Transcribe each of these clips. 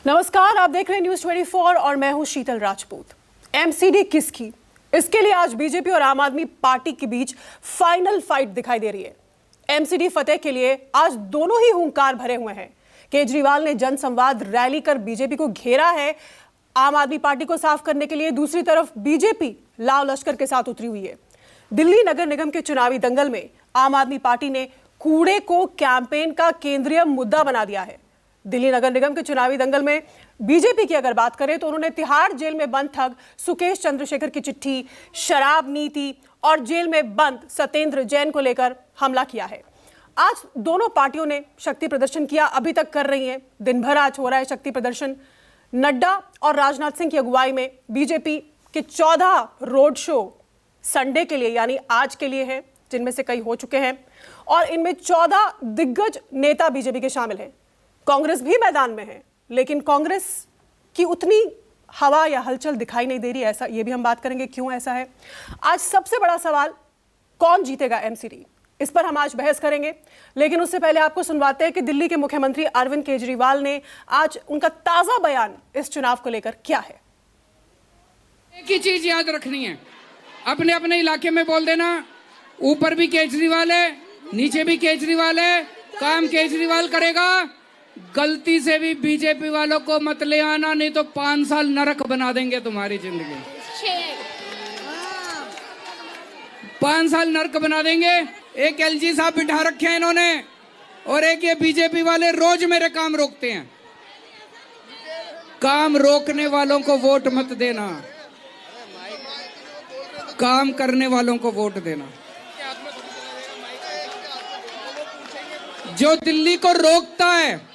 नमस्कार, आप देख रहे हैं न्यूज 24 और मैं हूं शीतल राजपूत। एमसीडी किसकी? इसके लिए आज बीजेपी और आम आदमी पार्टी के बीच फाइनल फाइट दिखाई दे रही है। एमसीडी फतेह के लिए आज दोनों ही हुंकार भरे हुए हैं। केजरीवाल ने जनसंवाद रैली कर बीजेपी को घेरा है आम आदमी पार्टी को साफ करने के लिए। दूसरी तरफ बीजेपी लाव लश्कर के साथ उतरी हुई है। दिल्ली नगर निगम के चुनावी दंगल में आम आदमी पार्टी ने कूड़े को कैंपेन का केंद्रीय मुद्दा बना दिया है। दिल्ली नगर निगम के चुनावी दंगल में बीजेपी की अगर बात करें तो उन्होंने तिहाड़ जेल में बंद ठग सुकेश चंद्रशेखर की चिट्ठी, शराब नीति और जेल में बंद सत्येंद्र जैन को लेकर हमला किया है। आज दोनों पार्टियों ने शक्ति प्रदर्शन किया, अभी तक कर रही हैं। दिन भर आज हो रहा है शक्ति प्रदर्शन। नड्डा और राजनाथ सिंह की अगुवाई में बीजेपी के 14 रोड शो संडे के लिए यानी आज के लिए है, जिनमें से कई हो चुके हैं और इनमें 14 दिग्गज नेता बीजेपी के शामिल हैं। कांग्रेस भी मैदान में है, लेकिन कांग्रेस की उतनी हवा या हलचल दिखाई नहीं दे रही। ऐसा ये भी हम बात करेंगे क्यों ऐसा है। आज सबसे बड़ा सवाल कौन जीतेगा एमसीडी, इस पर हम आज बहस करेंगे। लेकिन उससे पहले आपको सुनवाते हैं कि दिल्ली के मुख्यमंत्री अरविंद केजरीवाल ने आज उनका ताजा बयान इस चुनाव को लेकर क्या है। एक ही चीज याद रखनी है, अपने अपने इलाके में बोल देना, ऊपर भी केजरीवाल है, नीचे भी केजरीवाल है, काम केजरीवाल करेगा। गलती से भी बीजेपी वालों को मत ले आना, नहीं तो 5 साल नरक बना देंगे तुम्हारी जिंदगी। 5 साल नरक बना देंगे। एक एलजी साहब बिठा रखे हैं इन्होंने, और एक ये बीजेपी वाले रोज मेरे काम रोकते हैं। काम रोकने वालों को वोट मत देना, काम करने वालों को वोट देना। जो दिल्ली को रोकता है,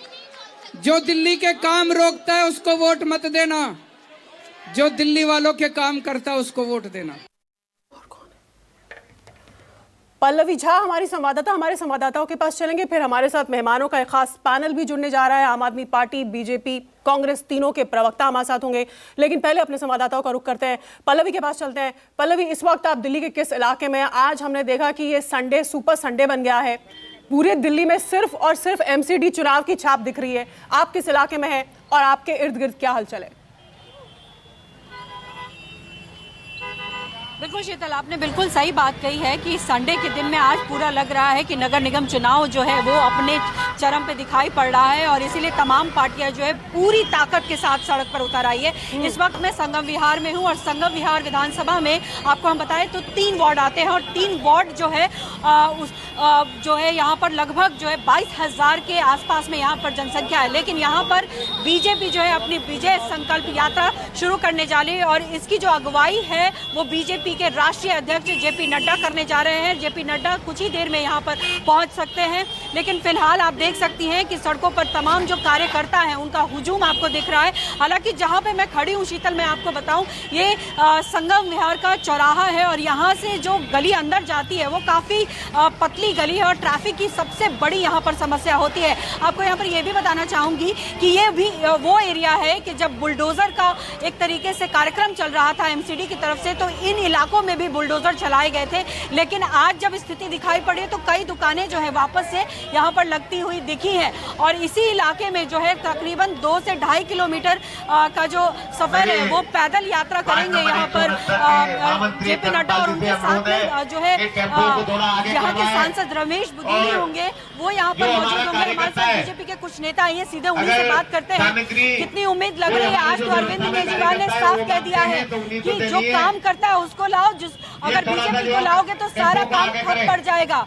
जो दिल्ली के काम रोकता है, उसको वोट मत देना। जो दिल्ली वालों के काम करता है उसको वोट देना। पल्लवी झा हमारे संवाददाताओं के पास चलेंगे। फिर हमारे साथ मेहमानों का एक खास पैनल भी जुड़ने जा रहा है। आम आदमी पार्टी, बीजेपी, कांग्रेस तीनों के प्रवक्ता हमारे साथ होंगे। लेकिन पहले अपने संवाददाताओं का रुख करते हैं, पल्लवी के पास चलते हैं। पल्लवी, इस वक्त आप दिल्ली के किस इलाके में हैं? आज हमने देखा कि ये संडे सुपर संडे बन गया है। पूरे दिल्ली में सिर्फ और सिर्फ एमसीडी चुनाव की छाप दिख रही है। आप किस इलाके में हैं और आपके इर्द गिर्द क्या हलचल है? बिल्कुल शीतल, आपने बिल्कुल सही बात कही है कि संडे के दिन में आज पूरा लग रहा है कि नगर निगम चुनाव जो है वो अपने चरम पे दिखाई पड़ रहा है और इसीलिए तमाम पार्टियां जो है पूरी ताकत के साथ सड़क पर उतर आई है। इस वक्त मैं संगम विहार में हूं और संगम विहार विधानसभा में आपको हम बताएं तो 3 वार्ड आते हैं और 3 वार्ड जो है जो है यहाँ पर लगभग जो है 22,000 के आसपास में यहाँ पर जनसंख्या है। लेकिन यहाँ पर बीजेपी जो है अपनी विजय संकल्प यात्रा शुरू करने जा रही है और इसकी जो अगुवाई है वो बीजेपी के राष्ट्रीय अध्यक्ष जेपी नड्डा करने जा रहे हैं। जेपी नड्डा कुछ ही देर में यहाँ पर पहुंच सकते हैं। लेकिन फिलहाल आप देख सकती हैं कि सड़कों पर तमाम जो कार्यकर्ता हैं उनका हुजूम आपको दिख रहा है। हालांकि जहां पे मैं खड़ी हूं शीतल, मैं आपको बताऊं ये संगम विहार का चौराहा है और यहाँ से जो गली अंदर जाती है वो काफी पतली गली है और ट्रैफिक की सबसे बड़ी यहाँ पर समस्या होती है। आपको यहाँ पर यह भी बताना चाहूंगी कि ये भी वो एरिया है कि जब बुलडोजर का एक तरीके से कार्यक्रम चल रहा था एमसीडी की तरफ से, तो इन इलाकों में भी बुलडोजर चलाए गए थे। लेकिन आज जब स्थिति दिखाई पड़ी तो कई दुकानें जो है वापस से यहाँ पर लगती हुई दिखी है और इसी इलाके में जो है तकरीबन 2 से 2.5 किलोमीटर का जो सफर है वो पैदल यात्रा करेंगे यहाँ पर जेपी नड्डा और उनके साथ में जो है यहाँ के सांसद रमेश बुद्धेली होंगे, वो यहाँ पर मौजूद होंगे। हमारे साथ बीजेपी के कुछ नेता आइए सीधे उन्हीं से बात करते हैं। कितनी उम्मीद लग रही है? आज तो अरविंद केजरीवाल ने साफ कह दिया है कि जो काम करता है उसको लाओ, अगर बीजेपी को लाओगे तो सारा काम ठप पड़ जाएगा।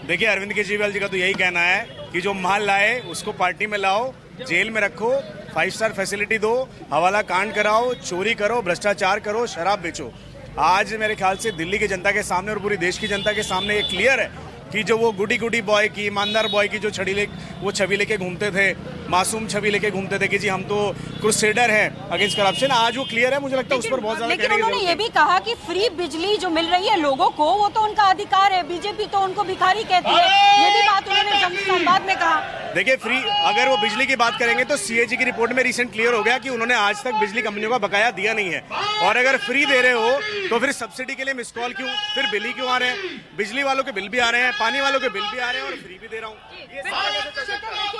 देखिए, अरविंद केजरीवाल जी का तो यही कहना है कि जो माल लाए उसको पार्टी में लाओ, जेल में रखो, 5 स्टार फैसिलिटी दो, हवाला कांड कराओ, चोरी करो, भ्रष्टाचार करो, शराब बेचो। आज मेरे ख्याल से दिल्ली की जनता के सामने और पूरी देश की जनता के सामने ये क्लियर है कि जो वो गुडी गुडी बॉय की, ईमानदार बॉय की जो छवि लेके घूमते थे, मासूम छवि लेके घूमते थे कि जी हम तो क्रूसेडर है अगेंस्ट करप्शन, आज वो क्लियर है। मुझे लगता है उस पर बहुत ज्यादा लेकिन कहने की उन्होंने जरूरत ये भी कहा कि फ्री बिजली जो मिल रही है लोगों को वो तो उनका अधिकार है, बीजेपी तो उनको भिखारी कहती है, ये भी बात उन्होंने जनसंवाद में कहा। देखिए फ्री, अगर वो बिजली की बात करेंगे तो सीएजी की रिपोर्ट में रिसेंट क्लियर हो गया कि उन्होंने आज तक बिजली कंपनियों का बकाया दिया नहीं है। और अगर फ्री दे रहे हो तो फिर सब्सिडी के लिए मिस कॉल क्यों, फिर बिल ही क्यों आ रहे हैं? बिजली वालों के बिल भी आ रहे हैं, पानी वालों के बिल भी आ रहे हैं और फ्री भी दे रहा हूँ। देखिए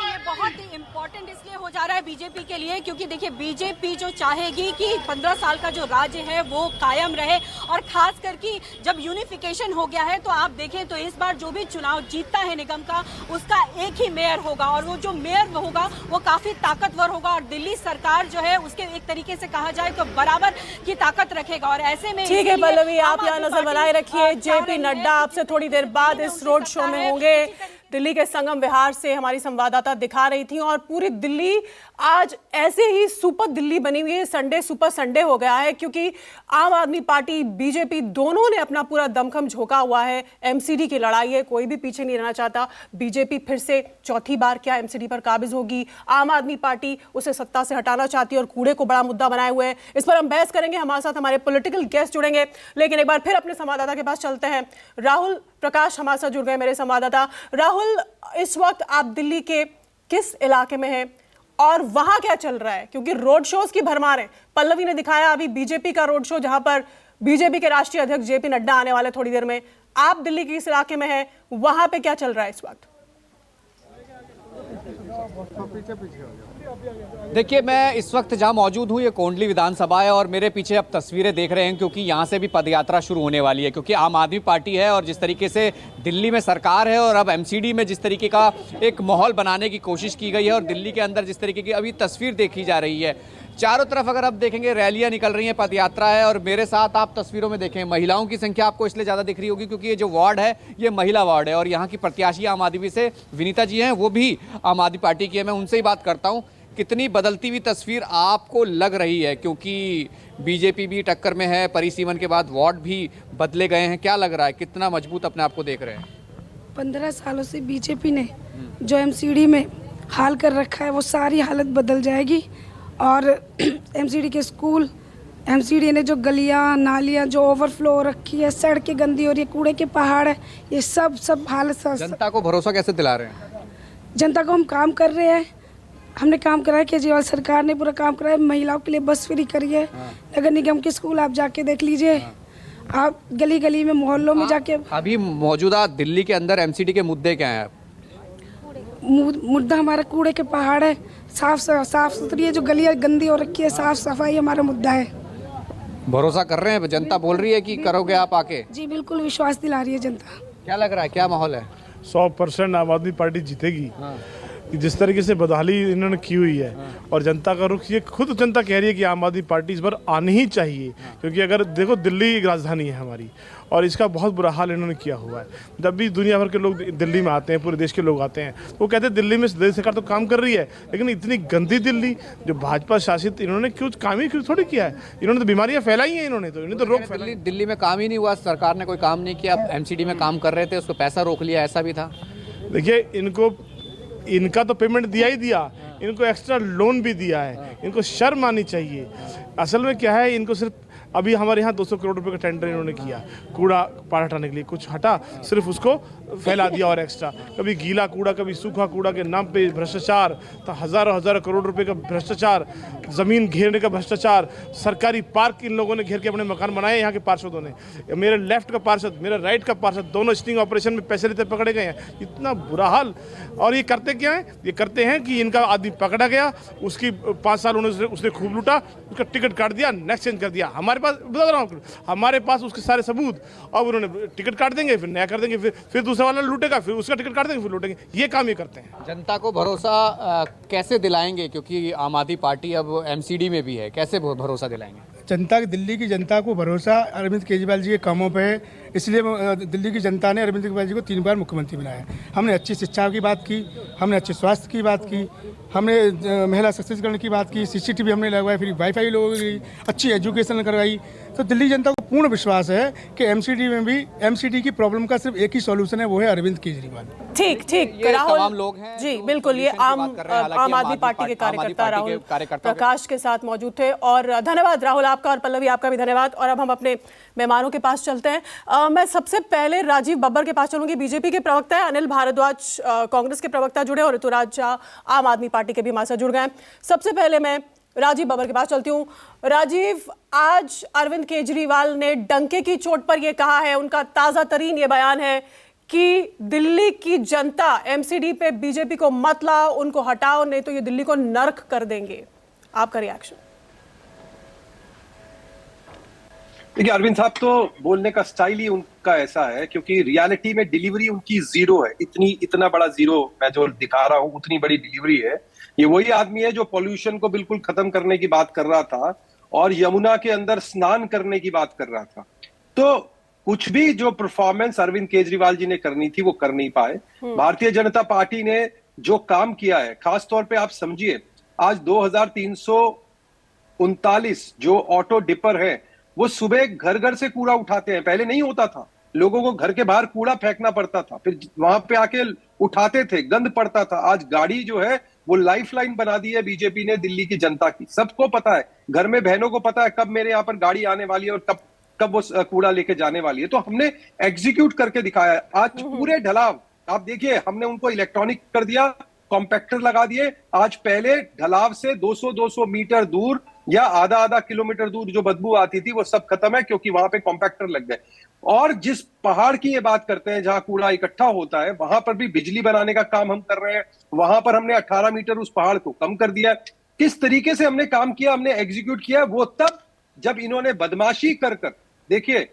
ये बहुत ही इम्पोर्टेंट इसलिए हो जा रहा है बीजेपी के लिए, क्योंकि देखिए बीजेपी जो चाहेगी कि 15 साल का जो राज्य है वो कायम रहे, और खास करके जब यूनिफिकेशन हो गया है तो आप देखें तो इस बार जो भी चुनाव जीतता है निगम का उसका एक ही मेयर होगा, और वो जो मेयर होगा वो काफी ताकतवर होगा, और दिल्ली सरकार जो है उसके एक तरीके से कहा जाए तो बराबर की ताकत रखेगा। और ऐसे में ठीक है पल्लवी, आप यहाँ नजर बनाए रखिए। जेपी नड्डा आपसे थोड़ी देर बाद इस रोड शो में होंगे। दिल्ली के संगम विहार से हमारी संवाददाता दिखा रही थी, और पूरी दिल्ली आज ऐसे ही सुपर दिल्ली बनी हुई है। संडे सुपर संडे हो गया है, क्योंकि आम आदमी पार्टी बीजेपी दोनों ने अपना पूरा दमखम झोंका हुआ है। एमसीडी की लड़ाई है, कोई भी पीछे नहीं रहना चाहता। बीजेपी फिर से चौथी बार क्या एमसीडी पर काबिज होगी? आम आदमी पार्टी उसे सत्ता से हटाना चाहती है और कूड़े को बड़ा मुद्दा बनाए हुए है। इस पर हम बहस करेंगे, हमारे साथ हमारे पॉलिटिकल गेस्ट जुड़ेंगे। लेकिन एक बार फिर अपने संवाददाता के पास चलते हैं। राहुल प्रकाश हमारे साथ जुड़ गए, मेरे संवाददाता। राहुल, इस वक्त आप दिल्ली के किस इलाके में हैं और वहां क्या चल रहा है? क्योंकि रोड शोज की भरमार है। पल्लवी ने दिखाया अभी बीजेपी का रोड शो, जहां पर बीजेपी के राष्ट्रीय अध्यक्ष जेपी नड्डा आने वाले थोड़ी देर में। आप दिल्ली के इस इलाके में हैं, वहां पे क्या चल रहा है इस वक्त? देखिए, मैं इस वक्त जहां मौजूद हूं ये कोंडली विधानसभा है, और मेरे पीछे आप तस्वीरें देख रहे हैं क्योंकि यहां से भी पदयात्रा शुरू होने वाली है। क्योंकि आम आदमी पार्टी है और जिस तरीके से दिल्ली में सरकार है और अब एमसीडी में जिस तरीके का एक माहौल बनाने की कोशिश की गई है, और दिल्ली के अंदर जिस तरीके की अभी तस्वीर देखी जा रही है, चारों तरफ अगर आप देखेंगे रैलियां निकल रही हैं, पदयात्रा है। और मेरे साथ आप तस्वीरों में देखें महिलाओं की संख्या आपको इसलिए ज़्यादा दिख रही होगी क्योंकि ये जो वार्ड है ये महिला वार्ड है, और यहाँ की प्रत्याशी आम आदमी से विनीता जी हैं, वो भी आम आदमी पार्टी की है। मैं उनसे ही बात करता हूँ, कितनी बदलती हुई तस्वीर आपको लग रही है? क्योंकि बीजेपी भी टक्कर में है, परिसीमन के बाद वार्ड भी बदले गए हैं, क्या लग रहा है, कितना मजबूत अपने आप को देख रहे हैं? 15 सालों से बीजेपी ने जो एमसीडी में हाल कर रखा है वो सारी हालत बदल जाएगी। और एमसीडी के स्कूल, एमसीडी ने जो गलियां नालियां जो ओवरफ्लो हो रखी है, सड़कें गंदी हो रही है, कूड़े के पहाड़ है, ये सब हालत। जनता को भरोसा कैसे दिला रहे हैं? जनता को हम काम कर रहे हैं, हमने काम करा है, केजरीवाल सरकार ने पूरा काम करा है। महिलाओं के लिए बस फ्री करी है। नगर निगम के स्कूल आप जाके देख लीजिए, आप गली गली में मोहल्लों में जाके। अभी मौजूदा दिल्ली के अंदर एमसीडी के मुद्दे क्या हैं? मुद्दा हमारा कूड़े के पहाड़ है, साफ सुथरी है, जो गलियां गंदी हो रखी है, साफ सफाई हमारा मुद्दा है। भरोसा कर रहे हैं? जनता बोल रही है कि करोगे आप आके? जी बिल्कुल विश्वास दिला रही है जनता। क्या लग रहा है, क्या माहौल है? 100% आम आदमी पार्टी जीतेगी। जिस तरीके से बदहाली इन्होंने की हुई है और जनता का रुख, ये खुद जनता कह रही है कि आम आदमी पार्टी इस बार आनी ही चाहिए। क्योंकि अगर देखो, दिल्ली एक राजधानी है हमारी, और इसका बहुत बुरा हाल इन्होंने किया हुआ है। जब भी दुनिया भर के लोग दिल्ली में आते हैं, पूरे देश के लोग आते हैं, वो कहते हैं दिल्ली में दिल्ली सरकार तो काम कर रही है, लेकिन इतनी गंदी दिल्ली जो भाजपा शासित, इन्होंने क्यों काम ही क्यों थोड़ी किया है? इन्होंने तो बीमारियां फैलाई हैं, इन्होंने तो रोग फैलाई। दिल्ली में काम ही नहीं हुआ, सरकार ने कोई काम नहीं किया। एमसीडी में काम कर रहे थे, उसको पैसा रोक लिया, ऐसा भी था। देखिए, इनका तो पेमेंट दिया ही दिया, इनको एक्स्ट्रा लोन भी दिया है, इनको शर्म आनी चाहिए। असल में क्या है, इनको सिर्फ अभी हमारे यहाँ 200 करोड़ रुपए का टेंडर इन्होंने किया कूड़ा पार हटाने के लिए, कुछ हटा, सिर्फ उसको फैला दिया और एक्स्ट्रा। कभी गीला कूड़ा, कभी सूखा कूड़ा के नाम पे भ्रष्टाचार, तो हज़ारों करोड़ रुपए का भ्रष्टाचार, ज़मीन घेरने का भ्रष्टाचार, सरकारी पार्क इन लोगों ने घेर के अपने मकान बनाए यहाँ के पार्षदों ने। मेरे लेफ्ट का पार्षद, मेरे राइट का पार्षद, दोनों स्टिंग ऑपरेशन में पैसे लेते पकड़े गए हैं। इतना बुरा हाल। और ये करते क्या है? ये करते हैं कि इनका आदमी पकड़ा गया, उसकी 5 साल उसने खूब लूटा, उसका टिकट काट दिया, नेक्स्ट चेंज कर दिया। हमारे पास, बता रहा हूँ, हमारे पास उसके सारे सबूत, अब उन्होंने टिकट काट देंगे, फिर नया कर देंगे, फिर दूसरा वाला लूटेगा, फिर उसका टिकट काट देंगे, फिर लूटेंगे। ये काम ये करते हैं। जनता को भरोसा कैसे दिलाएंगे? क्योंकि आम आदमी पार्टी अब एमसीडी में भी है, कैसे भरोसा दिलाएंगे? जनता, दिल्ली की जनता को भरोसा अरविंद केजरीवाल जी के कामों पे है, इसलिए दिल्ली की जनता ने अरविंद केजरीवाल जी को 3 बार मुख्यमंत्री बनाया। हमने अच्छी शिक्षा की बात की, हमने अच्छे स्वास्थ्य की बात की, हमने महिला सशक्तिकरण की बात की, CCTV हमने लगवाई, फिर वाईफाई लोगों की अच्छी एजुकेशन करवाई। तो दिल्ली जनता को पूर्ण विश्वास है कि एमसीडी में भी एमसीडी की प्रॉब्लम का सिर्फ एक ही सॉल्यूशन है, वो है अरविंद केजरीवाल। ठीक ठीक ये राहुल तमाम लोग हैं जी जो बिल्कुल, ये solution की बात कर रहे हैं। हालांकि आम आदमी पार्टी के कार्यकर्ता राहुल प्रकाश के साथ मौजूद थे। और धन्यवाद राहुल आपका, और पल्लवी आपका भी धन्यवाद। और अब हम अपने मेहमानों के पास चलते हैं। मैं सबसे पहले राजीव बब्बर के पास चलूंगी। बीजेपी के प्रवक्ता है अनिल भारद्वाज, कांग्रेस के प्रवक्ता जुड़े, और ऋतुराज झा आम आदमी पार्टी के भी हमारे साथ जुड़ गए। सबसे पहले मैं राजीव बब्बर के पास चलती हूँ। राजीव, आज अरविंद केजरीवाल ने डंके की चोट पर यह कहा है, उनका ताजा तरीन ये बयान है कि दिल्ली की जनता एमसीडी पे बीजेपी को मत लाओ, उनको हटाओ, नहीं तो ये दिल्ली को नर्क कर देंगे। आपका रिएक्शन? देखिए, अरविंद साहब तो बोलने का स्टाइल ही उनका ऐसा है, क्योंकि रियलिटी में डिलीवरी उनकी जीरो है। इतना बड़ा जीरो मैं जो दिखा रहा हूं, उतनी बड़ी डिलीवरी है। ये वही आदमी है जो पॉल्यूशन को बिल्कुल खत्म करने की बात कर रहा था और यमुना के अंदर स्नान करने की बात कर रहा था। तो कुछ भी जो परफॉर्मेंस अरविंद केजरीवाल जी ने करनी थी वो कर नहीं पाए। भारतीय जनता पार्टी ने जो काम किया है, खास तौर पे आप समझिए, आज 2339 जो ऑटो डिपर है वो सुबह घर घर से कूड़ा उठाते हैं। पहले नहीं होता था, लोगों को घर के बाहर कूड़ा फेंकना पड़ता था, फिर वहां पे आके उठाते थे, गंद पड़ता था। आज गाड़ी जो है वो लाइफलाइन बना दी है बीजेपी ने दिल्ली की जनता की। सबको पता है, घर में बहनों को पता है कब मेरे यहाँ पर गाड़ी आने वाली है और कब वो कूड़ा लेके जाने वाली है। तो हमने एग्जीक्यूट करके दिखाया है। आज पूरे ढलाव आप देखिए, हमने उनको इलेक्ट्रॉनिक कर दिया, कॉम्पैक्टर लगा दिए। आज पहले ढलाव से 200-200 मीटर दूर या आधा किलोमीटर दूर जो बदबू आती थी वो सब खत्म है, क्योंकि वहां पे कॉम्पैक्टर लग गए। और जिस पहाड़ की ये बात करते हैं जहां कूड़ा इकट्ठा होता है, वहां पर भी बिजली बनाने का काम हम कर रहे हैं। वहां पर हमने 18 मीटर उस पहाड़ को कम कर दिया। किस तरीके से हमने काम किया, हमने एग्जीक्यूट किया, वो तब जब इन्होंने बदमाशी कर देखिए,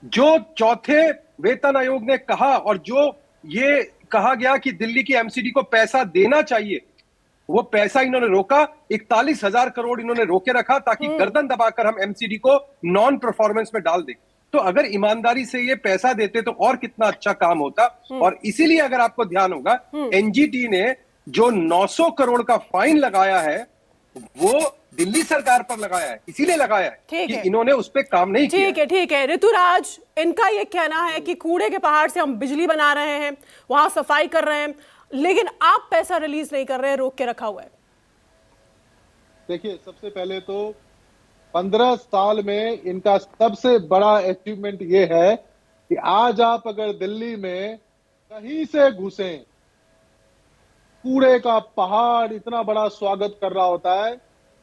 जो चौथे वेतन आयोग ने कहा और जो ये कहा गया कि दिल्ली की एमसीडी को पैसा देना चाहिए, वो पैसा इन्होंने रोका। 41,000 करोड़ इन्होंने रोके रखा ताकि गर्दन दबाकर हम एमसीडी को नॉन परफॉर्मेंस में डाल दें। तो अगर ईमानदारी से ये पैसा देते तो और कितना अच्छा काम होता। और इसीलिए अगर आपको ध्यान होगा, एनजीटी ने जो 900 करोड़ का फाइन लगाया है वो दिल्ली सरकार पर लगाया है, इसीलिए लगाया है कि इन्होंने उस पर काम नहीं किया। ठीक है ऋतुराज, इनका ये कहना है कि कूड़े के पहाड़ से हम बिजली बना रहे हैं, वहां सफाई कर रहे हैं, लेकिन आप पैसा रिलीज नहीं कर रहे हैं, रोक के रखा हुआ है। देखिए, सबसे पहले तो 15 साल में इनका सबसे बड़ा अचीवमेंट ये है कि आज आप अगर दिल्ली में कहीं से घुसे, कूड़े का पहाड़ इतना बड़ा स्वागत कर रहा होता है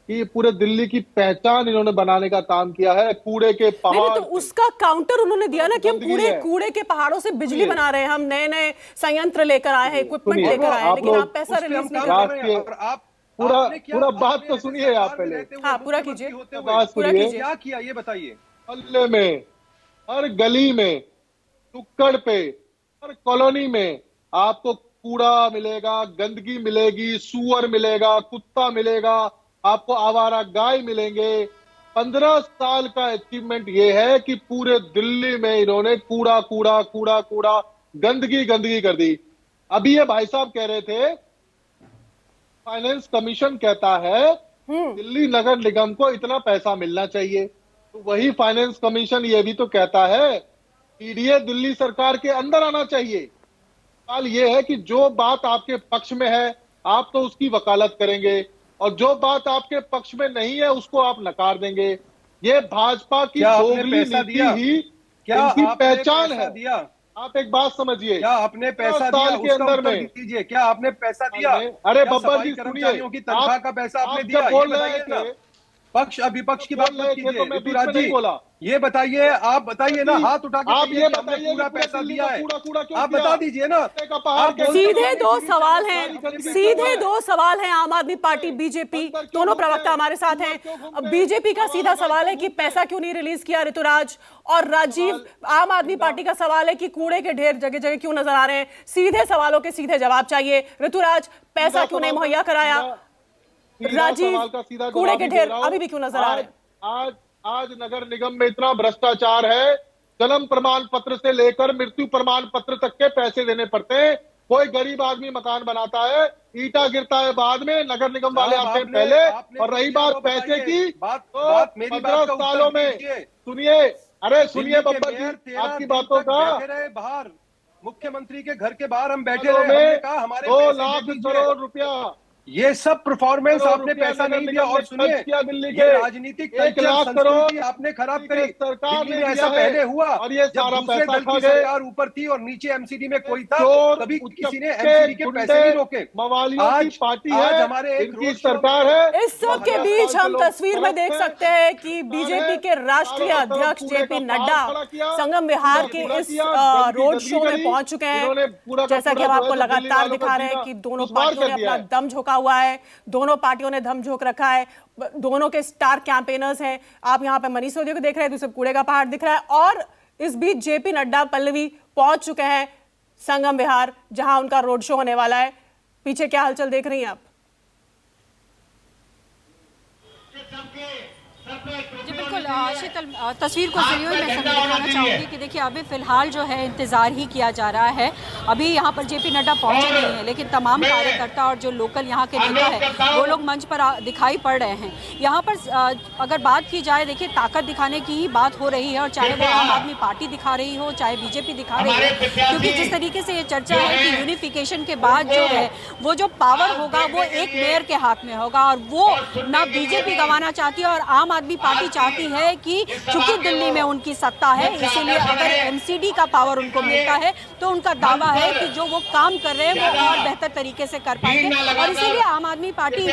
कि पूरे दिल्ली की पहचान इन्होंने बनाने का काम किया है। कूड़े के पहाड़, तो उसका काउंटर उन्होंने दिया ना कि हम कूड़े के पहाड़ों से बिजली बना रहे हैं, हम नए संयंत्र लेकर आए हैं, इक्विपमेंट लेकर आए हैं, लेकिन आप पैसा रिलीज नहीं कर रहे हैं। आप पूरा बात तो सुनिए आप पहले। हाँ, पूरा कीजिए, क्या किया ये बताइए। मोहल्ले में, हर गली में, टुक्कड़ पे, हर कॉलोनी में आपको कूड़ा मिलेगा, गंदगी मिलेगी, सूअर मिलेगा, कुत्ता मिलेगा, आपको आवारा गाय मिलेंगे। 15 साल का अचीवमेंट ये है कि पूरे दिल्ली में इन्होंने कूड़ा गंदगी कर दी। अभी ये भाई साहब कह रहे थे, फाइनेंस कमीशन कहता है दिल्ली नगर निगम को इतना पैसा मिलना चाहिए, तो वही फाइनेंस कमीशन ये भी तो कहता है पीडीए दिल्ली सरकार के अंदर आना चाहिए। सवाल ये है कि जो बात आपके पक्ष में है आप तो उसकी वकालत करेंगे, और जो बात आपके पक्ष में नहीं है उसको आप नकार देंगे। ये भाजपा की दोगली नीति ही इनकी पहचान है। आप एक बात समझिए, क्या आपने पैसा दिया के अंदर में कीजिए, क्या आपने पैसा दिया? अरे बब्बर जी सुनिए, की तनख्वाह का पैसा आपने दिया? बोल रहे थे पक्ष अविपक्ष की बात मत कीजिए। तो ऋतुराज जी बोला, ये बताइए, आप बताइए ना, हाथ उठा के आप ये बताइए पूरा पैसा दिया है, आप दिया? बता दीजिए ना। सीधे दो सवाल हैं आम आदमी पार्टी बीजेपी, दोनों प्रवक्ता हमारे साथ हैं। बीजेपी का सीधा सवाल है कि पैसा क्यों नहीं रिलीज किया ऋतुराज, और राजीव, आम आदमी पार्टी का सवाल है कि कूड़े के ढेर जगह जगह क्यों नजर आ रहे हैं। सीधे सवालों के सीधे जवाब चाहिए। ऋतुराज, पैसा क्यों नहीं मुहैया कराया? राजीव, कूड़े के ढेर अभी भी क्यों नजर आ रहे हैं? आज नगर निगम में इतना भ्रष्टाचार है, जन्म प्रमाण पत्र से लेकर मृत्यु प्रमाण पत्र तक के पैसे देने पड़ते हैं। कोई गरीब आदमी मकान बनाता है, ईटा गिरता है बाद में, नगर निगम वाले आते हैं पहले। और रही बात पैसे की, तो 15 सालों में सुनिए, अरे सुनिए दिल्ली के बब्बर मेयर जी 13 आपकी दिन बातों तक का बैठे रहे बाहर, मुख्यमंत्री के घर के बाहर हम बैठे घरों रहे, हमने में कहा हमारे 2 पैसे लाख दे दीजिए। करोड़ रुपया ये सब परफॉर्मेंस करोड़ आपने रुपया पैसा नगर नहीं दिया। निगम और ने सुनिए, खर्च किया दिल्ली ये के राजनीतिक 1 कल्चर लाख संस्कृति करोड़ आपने खराब दिल्ली करी। के सरकार दिल्ली ने में ऐसा दिया है पहले हुआ और ये जब सारा दूसरे पैसा दल खा की गए। सरकार ऊपर थी और नीचे एमसीडी में कोई था, चोर कभी किसी ने उच्चके एमसीडी के पैसे नहीं गुंडे रोके। मवालियों की पार्टी आज है, हमारे एक इनकी रोड शो सरकार में है। इस सब के बीच हम तस्वीर में देख सकते हैं कि बीजेपी के राष्ट्रीय अध्यक्ष जेपी नड्डा संगम विहार के इस रोड शो में पहुंच चुके हैं। जैसा कि हम आपको लगातार दिखा रहे हैं कि दोनों पार्टियों ने अपना दम झोंका हुआ है, दोनों पार्टियों ने दम झोंक रखा है, दोनों के स्टार कैंपेनर्स हैं। आप यहाँ पे मनीष सिसोदिया को देख रहे हैं, दूसरे कूड़े का पहाड़ दिख रहा है, और इस बीच जेपी नड्डा पल्लवी पहुंच चुके हैं संगम विहार, जहां उनका रोड शो होने वाला है। पीछे क्या हलचल देख रही हैं आप? जी बिल्कुल शीतल, तस्वीर को जरिए मैं सब दिखाना चाहूँगी कि देखिए अभी फिलहाल जो है इंतज़ार ही किया जा रहा है। अभी यहाँ पर जेपी नड्डा पहुँचे नहीं हैं, लेकिन तमाम कार्यकर्ता और जो लोकल यहाँ के नेता है वो लोग मंच पर दिखाई पड़ रहे हैं। यहाँ पर अगर बात की जाए, देखिए ताकत दिखाने की ही बात हो रही है, और चाहे वो आम आदमी पार्टी दिखा रही हो, चाहे बीजेपी दिखा रही है, क्योंकि जिस तरीके से ये चर्चा है कि यूनिफिकेशन के बाद जो है वो जो पावर होगा वो एक मेयर के हाथ में होगा, और वो ना बीजेपी गंवाना चाहती है और आम आदमी पार्टी चाहती है कि चूंकि दिल्ली में उनकी सत्ता है, इसीलिए अगर एमसीडी का पावर उनको मिलता है तो उनका दावा है कि जो वो काम कर रहे हैं वो और बेहतर तरीके से कर पाएंगे, और इसीलिए आम आदमी पार्टी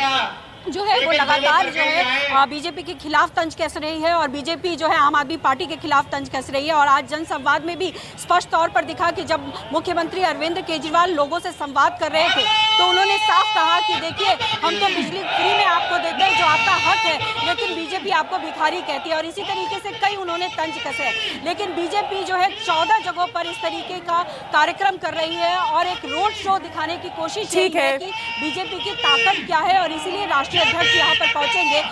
जो है वो लगातार जो है बीजेपी के खिलाफ तंज कस रही है, और बीजेपी जो है आम आदमी पार्टी के खिलाफ तंज कस रही है। और आज जनसंवाद में भी स्पष्ट तौर पर दिखा कि जब मुख्यमंत्री अरविंद केजरीवाल लोगों से संवाद कर रहे थे तो उन्होंने साफ कहा कि देखिए हम तो बिजली फ्री में आपको देते हैं जो आपका हक है, लेकिन बीजेपी आपको भिखारी कहती है, और इसी तरीके से कई उन्होंने तंज कसे। लेकिन बीजेपी जो है 14 जगहों पर इस तरीके का कार्यक्रम कर रही है और एक रोड शो दिखाने की कोशिश है कि बीजेपी की ताकत क्या है, और इसीलिए राष्ट्रीय अध्यक्ष यहाँ पर पहुंचेंगे।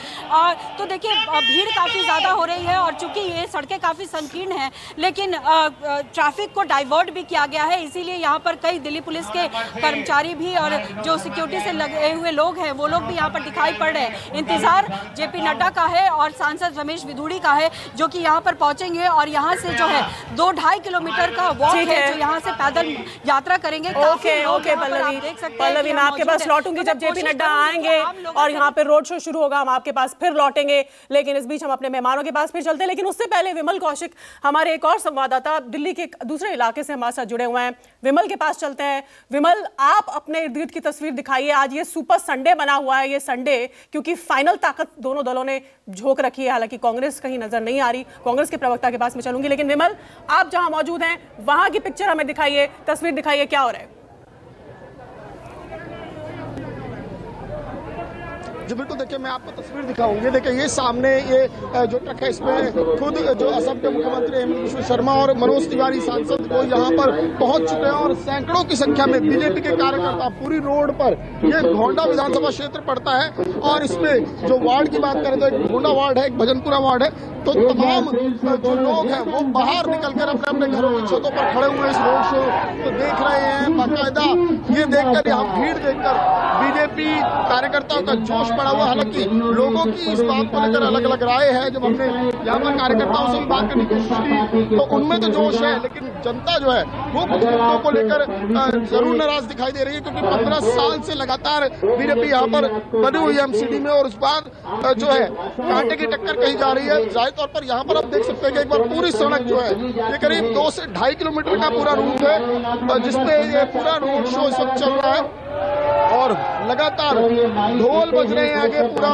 तो देखिए भीड़ काफ़ी ज़्यादा हो रही है, और चूंकि ये सड़कें काफ़ी संकीर्ण हैं, लेकिन ट्रैफिक को डाइवर्ट भी किया गया है, इसीलिए यहाँ पर कई दिल्ली पुलिस के कर्मचारी भी और जो सिक्योरिटी से लगे हुए लोग हैं वो लोग भी यहाँ पर दिखाई पड़ रहे हैं। इंतजार जेपी नड्डा का है और सांसद रमेश विधूड़ी का है, जो कि यहाँ पर पहुंचेंगे और यहाँ से जो है 2-2.5 किलोमीटर का वॉक है जो यहाँ से पैदल यात्रा करेंगे। ओके पल्लवी, मैं आपके पास लौटूंगी जब जेपी नड्डा आएंगे और यहाँ पे रोड शो शुरू होगा, हम आपके पास फिर लौटेंगे। लेकिन इस बीच हम अपने मेहमानों के पास फिर चलते हैं, लेकिन उससे पहले विमल कौशिक हमारे एक और संवाददाता दिल्ली के दूसरे इलाके से हमारे साथ जुड़े हुए हैं, विमल के पास चलते हैं। विमल, आप अपने इर्द गिर्द की तस्वीर दिखाइए। आज ये सुपर संडे बना हुआ है, ये संडे क्योंकि फाइनल ताकत दोनों दलों ने झोंक रखी है। हालांकि कांग्रेस कहीं नजर नहीं आ रही, कांग्रेस के प्रवक्ता के पास में चलूंगी, लेकिन विमल आप जहां मौजूद हैं वहां की पिक्चर हमें दिखाइए, तस्वीर दिखाइए, क्या हो रहा है? जी बिल्कुल, देखिए मैं आपको तस्वीर दिखाऊंगी। देखिए ये सामने ये जो ट्रक है, इसमें खुद जो असम के मुख्यमंत्री हेमंत बिश्व शर्मा और मनोज तिवारी सांसद वो यहाँ पर पहुंच चुके हैं, और सैकड़ों की संख्या में बीजेपी के कार्यकर्ता पूरी रोड पर, ये घोंडा विधानसभा क्षेत्र पड़ता है, और इसमें जो वार्ड की बात करें तो एक घोंडा वार्ड है, एक भजनपुरा वार्ड है, तो तमाम जो लोग हैं वो बाहर निकलकर अपने अपने घरों की छतों पर खड़े हुए इस रोड शो को देख रहे हैं। बाकायदा ये देखकर, यहाँ भीड़ देखकर बीजेपी कार्यकर्ताओं का जोश बढ़ा हुआ। हालांकि लोगों की इस बात को लेकर अलग अलग राय है। जब हमने यहाँ पर कार्यकर्ताओं से भी बात करने की कोशिश की तो उनमें तो जोश है, लेकिन जनता जो है वो कुछ मुद्दों को लेकर जरूर नाराज दिखाई दे रही है, क्योंकि 15 साल से लगातार बीजेपी यहाँ पर बनी हुई है एमसीडी में, और उस बार जो है कांटे की टक्कर कही जा रही है। जाहिर तौर पर यहाँ पर आप देख सकते हैं कि एक बार पूरी सड़क जो है ये करीब 2 से 2.5 किलोमीटर का पूरा रूट है, जिसपे ये पूरा रोड शो इस वक्त चल रहा है, और लगातार ढोल बज रहे हैं आगे, पूरा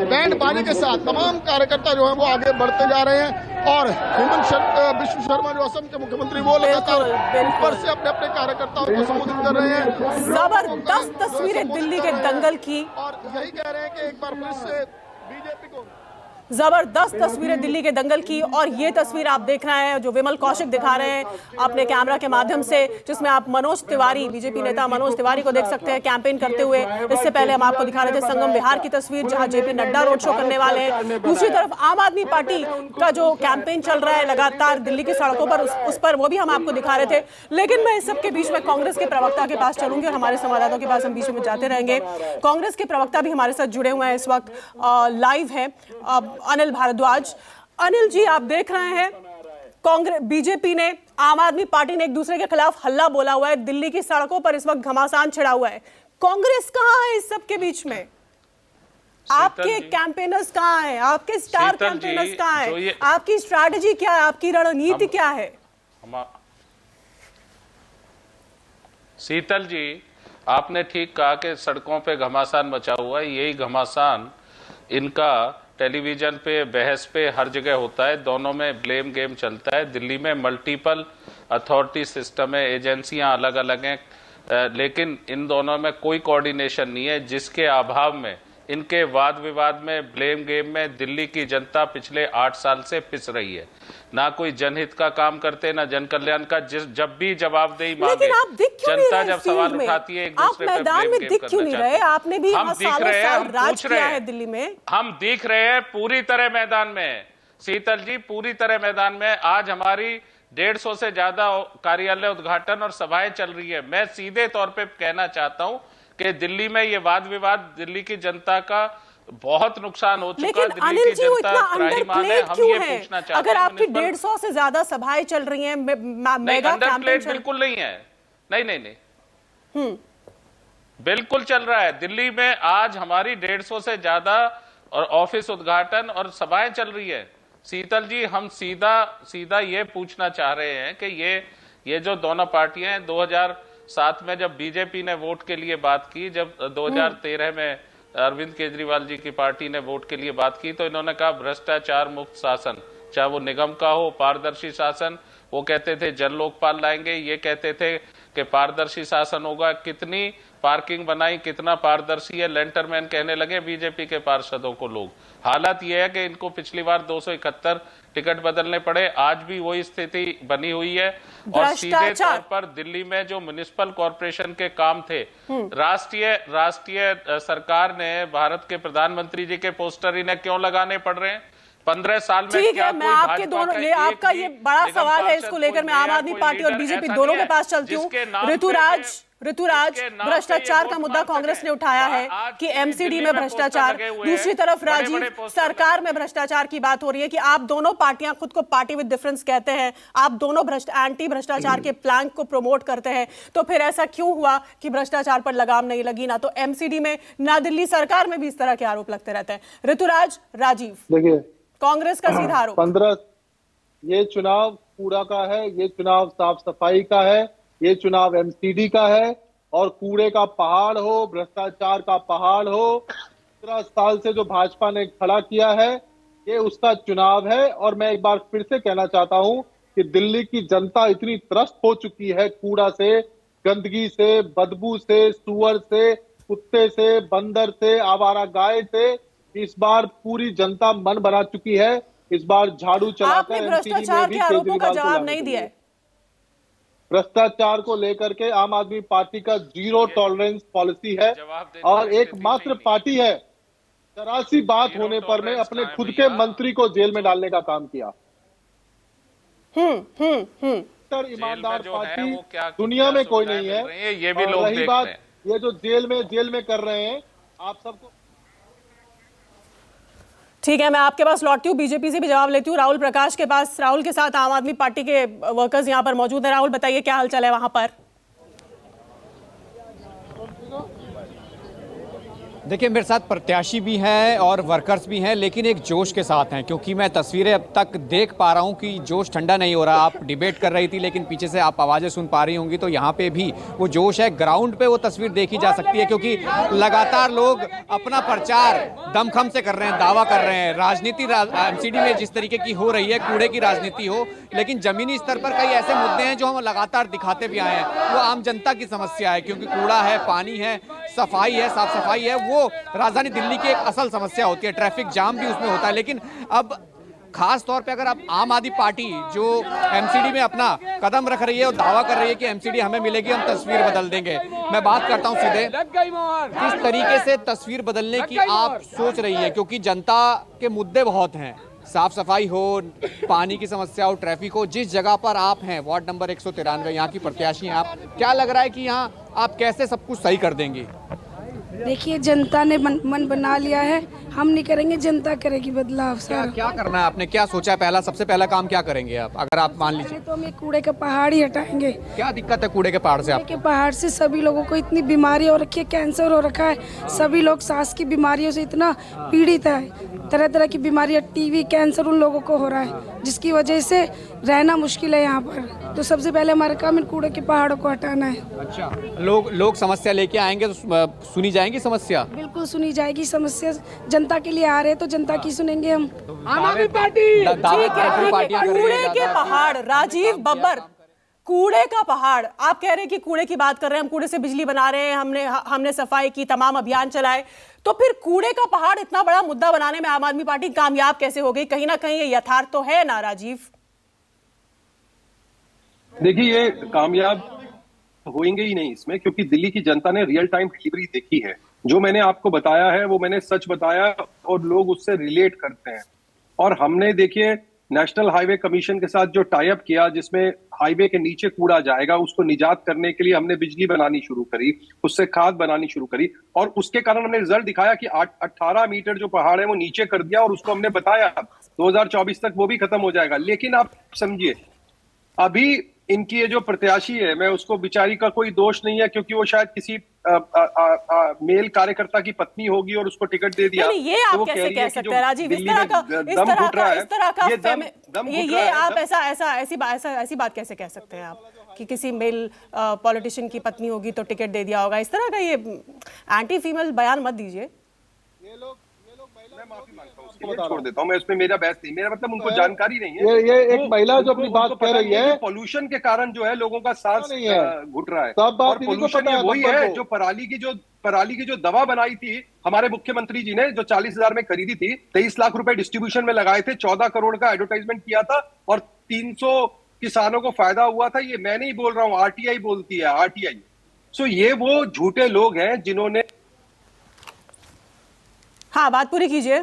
बैंड बाजे के साथ तमाम कार्यकर्ता जो है वो आगे बढ़ते जा रहे हैं, और हेमंत बिश्व शर्मा जो असम के मुख्यमंत्री वो लगातार ऊपर से अपने अपने कार्यकर्ताओं को संबोधित कर रहे हैं। जबरदस्त तस्वीरें दिल्ली के दंगल की, और यही कह रहे हैं कि एक बार फिर से बीजेपी को जबरदस्त तस्वीरें दिल्ली के दंगल की। और ये तस्वीर आप देख रहे हैं जो विमल कौशिक दिखा रहे हैं अपने कैमरा के माध्यम से, जिसमें आप मनोज तिवारी, बीजेपी नेता मनोज तिवारी को देख सकते हैं कैंपेन करते हुए। इससे पहले हम आपको दिखा रहे थे संगम विहार की तस्वीर, जहां जेपी नड्डा रोड शो करने वाले हैं। दूसरी तरफ आम आदमी पार्टी का जो कैंपेन चल रहा है लगातार दिल्ली की सड़कों पर, उस पर वो भी हम आपको दिखा रहे थे। लेकिन मैं इस सबके बीच में कांग्रेस के प्रवक्ता के पास चलूंगी और हमारे संवाददाताओं के पास हम बीच में जाते रहेंगे। कांग्रेस के प्रवक्ता भी हमारे साथ जुड़े हुए हैं इस वक्त, लाइव है अनिल भारद्वाज। अनिल जी, आप देख रहे हैं कांग्रेस, बीजेपी ने, आम आदमी पार्टी ने एक दूसरे के खिलाफ हल्ला बोला हुआ है। दिल्ली की सड़कों पर इस वक्त घमासान छिड़ा हुआ है। कांग्रेस कहां है इस सब के बीच में? आपके कैंपेनर्स कहां हैं? आपके स्टार कैंपेनर्स कहां हैं? आपकी स्ट्रैटेजी क्या है? आपकी रणनीति क्या है? शीतल जी, आपने ठीक कहा कि सड़कों पे घमासान मचा हुआ है। यही घमासान इनका टेलीविजन पे, बहस पे हर जगह होता है। दोनों में ब्लेम गेम चलता है। दिल्ली में मल्टीपल अथॉरिटी सिस्टम है, एजेंसियां अलग अलग हैं, लेकिन इन दोनों में कोई कोऑर्डिनेशन नहीं है, जिसके अभाव में इनके वाद विवाद में, ब्लेम गेम में दिल्ली की जनता पिछले 8 साल से पिस रही है। ना कोई जनहित का काम करते, ना जन कल्याण का। जब भी जवाबदेही मांगे, जनता जब सवाल उठाती है, एक दूसरे पे मैदान में दिख क्यों नहीं रहे? आपने भी हम दिख रहे हैं, हम राज किया है दिल्ली में। हम दिख रहे हैं पूरी तरह मैदान में, शीतल जी, पूरी तरह मैदान में। आज हमारी 150 से ज्यादा कार्यालय उद्घाटन और सभाएं चल रही है। मैं सीधे तौर पे कहना चाहता हूं कि दिल्ली में ये वाद विवाद दिल्ली की जनता का बहुत नुकसान हो चुका है। दिल्ली की जनता त्राहिमाम है। हम ये पूछना चाहते हैं, अगर आपकी 150 से ज्यादा सभाएं चल रही हैं, मेगा अंडरप्लेड बिल्कुल नहीं है। नहीं, बिल्कुल चल रहा है। दिल्ली में आज हमारी 150 से ज्यादा और ऑफिस उद्घाटन और सभाएं चल रही है। शीतल जी, हम सीधा ये पूछना चाह रहे हैं कि ये जो दोनों पार्टियां हैं, 2007 में जब बीजेपी ने वोट के लिए बात की, जब 2013 में अरविंद केजरीवाल जी की पार्टी ने वोट के लिए बात की, तो इन्होंने कहा भ्रष्टाचार मुक्त शासन, चाहे वो निगम का हो, पारदर्शी शासन। वो कहते थे जन लोकपाल लाएंगे, ये कहते थे कि पारदर्शी शासन होगा। कितनी पार्किंग बनाई, कितना पारदर्शी है, लेंटरमैन कहने लगे बीजेपी के पार्षदों को लोग। हालत यह है कि इनको पिछली बार 271 टिकट बदलने पड़े। आज भी वही स्थिति बनी हुई है। और सीधे तौर पर दिल्ली में जो म्युनिसिपल कॉर्पोरेशन के काम थे, राष्ट्रीय सरकार ने, भारत के प्रधानमंत्री जी के पोस्टर इन्हें क्यों लगाने पड़ रहे हैं? 15 साल में क्या मैं आपके दोनों, ये आपका ये बड़ा सवाल है, इसको लेकर मैं आम आदमी पार्टी और बीजेपी दोनों के पास चलती हूँ। ऋतुराज, भ्रष्टाचार का मुद्दा कांग्रेस ने उठाया है कि एमसीडी में भ्रष्टाचार, दूसरी तरफ राजीव, सरकार में भ्रष्टाचार की बात हो रही है कि आप दोनों पार्टियां खुद को पार्टी विद डिफरेंस कहते हैं, आप दोनों एंटी भ्रष्टाचार के प्लैंक को प्रमोट करते हैं। तो फिर ऐसा क्यों हुआ कि भ्रष्टाचार पर लगाम नहीं लगी? ना तो एमसीडी में, ना दिल्ली सरकार में भी इस तरह के आरोप लगते रहते हैं। ऋतुराज, राजीव, देखिए, कांग्रेस का सीधा आरोप, 15 ये चुनाव कूड़ा का है, ये चुनाव साफ सफाई का है, ये चुनाव एमसीडी का है। और कूड़े का पहाड़ हो, भ्रष्टाचार का पहाड़ हो, 15 साल से जो भाजपा ने खड़ा किया है, ये उसका चुनाव है। और मैं एक बार फिर से कहना चाहता हूं कि दिल्ली की जनता इतनी त्रस्त हो चुकी है कूड़ा से, गंदगी से, बदबू से, सुअर से, कुत्ते से, बंदर से, आवारा गाय से, इस बार पूरी जनता मन बना चुकी है। इस बार झाड़ू चलाकर भ्रष्टाचार के आरोपों का जवाब नहीं दिया है। भ्रष्टाचार को लेकर के आम आदमी पार्टी का 0 टॉलरेंस पॉलिसी है और एकमात्र पार्टी है, जरा सी बात होने पर में अपने खुद के मंत्री को जेल में डालने का काम किया। ईमानदार पार्टी दुनिया में कोई नहीं है। ये भी लोग रही बात ये जो जेल में कर रहे हैं, आप सबको ठीक है, मैं आपके पास लौटती हूँ, बीजेपी से भी जवाब लेती हूँ। राहुल प्रकाश के पास, राहुल के साथ आम आदमी पार्टी के वर्कर्स यहाँ पर मौजूद हैं। राहुल, बताइए क्या हालचाल है वहां पर? देखिए, मेरे साथ प्रत्याशी भी हैं और वर्कर्स भी हैं, लेकिन एक जोश के साथ हैं, क्योंकि मैं तस्वीरें अब तक देख पा रहा हूं कि जोश ठंडा नहीं हो रहा। आप डिबेट कर रही थी, लेकिन पीछे से आप आवाज़ें सुन पा रही होंगी, तो यहाँ पे भी वो जोश है। ग्राउंड पे वो तस्वीर देखी जा सकती है, क्योंकि लगातार लोग अपना प्रचार दमखम से कर रहे हैं, दावा कर रहे हैं। राजनीति एमसीडी में जिस तरीके की हो रही है, कूड़े की राजनीति हो, लेकिन जमीनी स्तर पर कई ऐसे मुद्दे हैं जो हम लगातार दिखाते भी आए हैं। वो आम जनता की समस्या है, क्योंकि कूड़ा है, पानी है, सफाई है, साफ सफाई है, वो राजधानी दिल्ली की एक असल समस्या होती है। ट्रैफिक जाम भी उसमें होता है। लेकिन अब खास तौर पे अगर आप आम आदमी पार्टी जो एमसीडी में अपना कदम रख रही है और दावा कर रही है कि एमसीडी हमें मिलेगी, हम तस्वीर बदल देंगे। मैं बात करता हूं सीधे, किस तरीके से तस्वीर बदलने की आप सोच रही है, क्योंकि जनता के मुद्दे बहुत हैं, साफ सफाई हो, पानी की समस्या हो, ट्रैफिक हो। जिस जगह पर आप हैं, वार्ड नंबर 193, यहाँ की प्रत्याशी हैं आप, क्या लग रहा है कि यहाँ आप कैसे सब कुछ सही कर देंगी? देखिए जनता ने मन बना लिया है, हम नहीं करेंगे, जनता करेगी बदलाव सर। क्या करना है आपने, क्या सोचा है? सबसे पहला काम क्या करेंगे आप, अगर आप मान लीजिए? तो हम ये कूड़े का पहाड़ ही हटाएंगे। क्या दिक्कत है कूड़े के पहाड़ से? कूड़े के पहाड़ से सभी लोगों को इतनी बीमारी हो रखी है, कैंसर हो रखा है, सभी लोग सांस की बीमारियों से इतना पीड़ित है, तरह तरह की बीमारियां, टीवी, कैंसर उन लोगों को हो रहा है, जिसकी वजह से रहना मुश्किल है यहाँ पर। तो सबसे पहले हमारा काम इन कूड़े के पहाड़ों को हटाना है। अच्छा, लोग समस्या लेके आएंगे तो सुनी जाएगी समस्या? बिल्कुल सुनी जाएगी समस्या, जनता के लिए आ रहे हैं तो जनता की सुनेंगे हम। आम आदमी पार्टी कूड़े के पहाड़, राजीव बब्बर, कूड़े का पहाड़। आप कह रहे हैं कि कूड़े की बात कर रहे हैं, हम कूड़े से बिजली बना रहे हैं, हमने सफाई की, तमाम अभियान चलाए, तो फिर कूड़े का पहाड़ इतना बड़ा मुद्दा बनाने में आम आदमी पार्टी कामयाब कैसे हो गई? कहीं ना कहीं ये यथार्थ तो है ना राजीव? देखिए, ये कामयाब होंगे ही नहीं इसमें, क्योंकि दिल्ली की जनता ने रियल टाइम डिलीवरी देखी है। जो मैंने आपको बताया है वो मैंने सच बताया और लोग उससे रिलेट करते हैं। और हमने देखिए नेशनल हाईवे कमीशन के साथ जो टाई अप किया, जिसमें हाईवे के नीचे कूड़ा जाएगा, उसको निजात करने के लिए हमने बिजली बनानी शुरू करी, उससे खाद बनानी शुरू करी, और उसके कारण हमने रिजल्ट दिखाया कि 18 मीटर जो पहाड़ है वो नीचे कर दिया, और उसको हमने बताया 2024 तक वो भी खत्म हो जाएगा। लेकिन आप समझिए, अभी इनकी ये जो प्रत्याशी है, मैं उसको बेचारी का कोई दोष नहीं है, क्योंकि वो शायद किसी मेल कार्यकर्ता की पत्नी होगी और उसको टिकट दे दिया। ये आप तो कैसे कह सकते हैं राजीव? ऐसी बात कैसे कह सकते हैं आप कि किसी मेल पॉलिटिशियन की पत्नी होगी तो टिकट दे दिया होगा? इस तरह का ये एंटी फीमेल बयान मत दीजिए। मैं माफी मांगता हूँ, छोड़ देता हूँ मैं, उसमें मेरा बहस नहीं, मेरा मतलब उनको जानकारी नहीं है। ये एक महिला जो अपनी बात कह रही है, पोल्यूशन के कारण जो है लोगों का सांस नहीं है, घुट रहा है। सब बात पोल्यूशन वही है जो पराली की जो दवा बनाई थी हमारे मुख्यमंत्री जी ने, जो 40,000 में खरीदी थी, 23 लाख रुपए डिस्ट्रीब्यूशन में लगाए थे, 14 करोड़ का एडवर्टाइजमेंट किया था और 300 किसानों को फायदा हुआ था। ये मैं नहीं बोल रहा हूँ, आरटीआई बोलती है, आरटीआई। सो ये वो झूठे लोग हैं जिन्होंने। हाँ, बात पूरी कीजिए।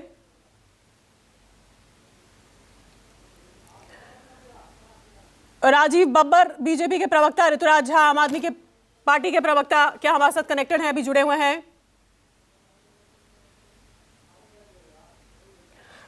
राजीव बब्बर, बीजेपी के प्रवक्ता, ऋतुराज झा, आम आदमी के पार्टी के प्रवक्ता, क्या हमारे साथ कनेक्टेड हैं, अभी जुड़े हुए हैं?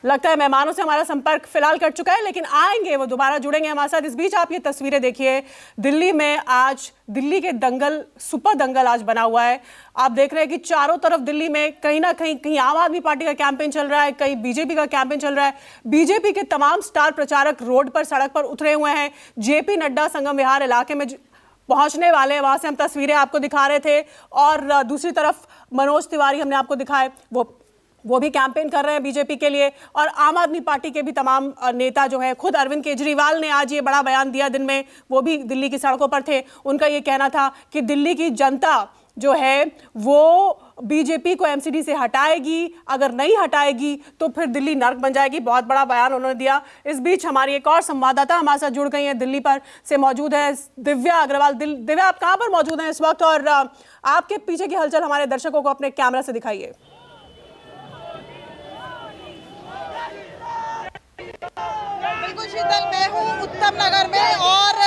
लगता है मेहमानों से हमारा संपर्क फिलहाल कट चुका है, लेकिन आएंगे, वो दोबारा जुड़ेंगे हमारे साथ। इस बीच आप ये तस्वीरें देखिए, दिल्ली में आज दिल्ली के दंगल, सुपर दंगल आज बना हुआ है। आप देख रहे हैं कि चारों तरफ दिल्ली में कहीं ना कहीं आम आदमी पार्टी का कैंपेन चल रहा है, कहीं बीजेपी का कैंपेन चल रहा है। बीजेपी के तमाम स्टार प्रचारक रोड पर, सड़क पर उतरे हुए हैं। जेपी नड्डा संगम विहार इलाके में पहुंचने वाले हैं, वहां से हम तस्वीरें आपको दिखा रहे थे। और दूसरी तरफ मनोज तिवारी हमने आपको दिखाए, वो भी कैंपेन कर रहे हैं बीजेपी के लिए। और आम आदमी पार्टी के भी तमाम नेता जो है, खुद अरविंद केजरीवाल ने आज ये बड़ा बयान दिया दिन में, वो भी दिल्ली की सड़कों पर थे। उनका ये कहना था कि दिल्ली की जनता जो है वो बीजेपी को एमसीडी से हटाएगी, अगर नहीं हटाएगी तो फिर दिल्ली नर्क बन जाएगी। बहुत बड़ा बयान उन्होंने दिया। इस बीच हमारी एक और संवाददाता हमारे साथ जुड़ गई है, दिल्ली पर से मौजूद है दिव्या अग्रवाल। दिव्या, आप कहां पर मौजूद हैं इस वक्त, और आपके पीछे की हलचल हमारे दर्शकों को अपने कैमरा से दिखाइए। बिल्कुल शीतल, मैं हूँ उत्तम नगर में, और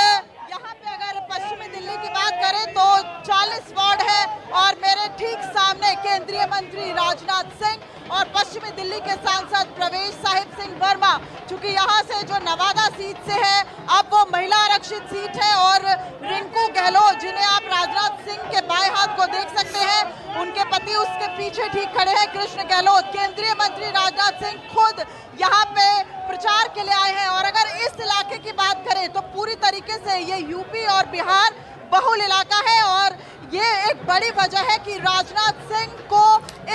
यहाँ पे अगर पश्चिमी दिल्ली की बात करें तो 40 वार्ड है, और मेरे ठीक सामने केंद्रीय मंत्री राजनाथ सिंह और पश्चिमी दिल्ली के सांसद प्रवेश साहिब सिंह वर्मा। चूंकि यहाँ से जो नवादा सीट से है, अब वो महिला आरक्षित सीट है, और रिंकू गहलोत, जिन्हें आप राजनाथ सिंह के बाएं हाथ को देख सकते हैं, उनके पति उसके पीछे ठीक खड़े हैं, कृष्ण गहलोत। केंद्रीय मंत्री राजनाथ सिंह खुद यहाँ पे प्रचार के लिए आए हैं। और अगर इस इलाके की बात करें तो पूरी तरीके से ये यूपी और बिहार बहुल इलाका है, और ये एक बड़ी वजह है कि राजनाथ सिंह को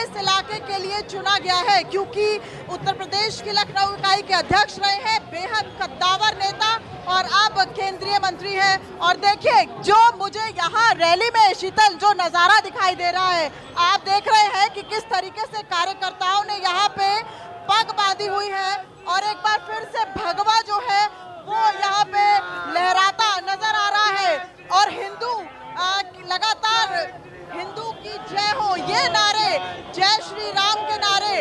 इस इलाके के लिए चुना गया है, क्योंकि उत्तर प्रदेश की लखनऊ इकाई के अध्यक्ष रहे हैं, बेहद कद्दावर नेता, और अब केंद्रीय मंत्री है। और देखिए, जो मुझे यहाँ रैली में शीतल जो नजारा दिखाई दे रहा है, आप देख रहे हैं कि किस तरीके से कार्यकर्ताओं ने यहाँ पे पग बांधी हुई है, और एक बार फिर से भगवा जो है वो यहाँ पे लहराता नजर आ रहा है। और हिंदू लगातार हिंदू की जय हो, ये नारे, जय श्री राम के नारे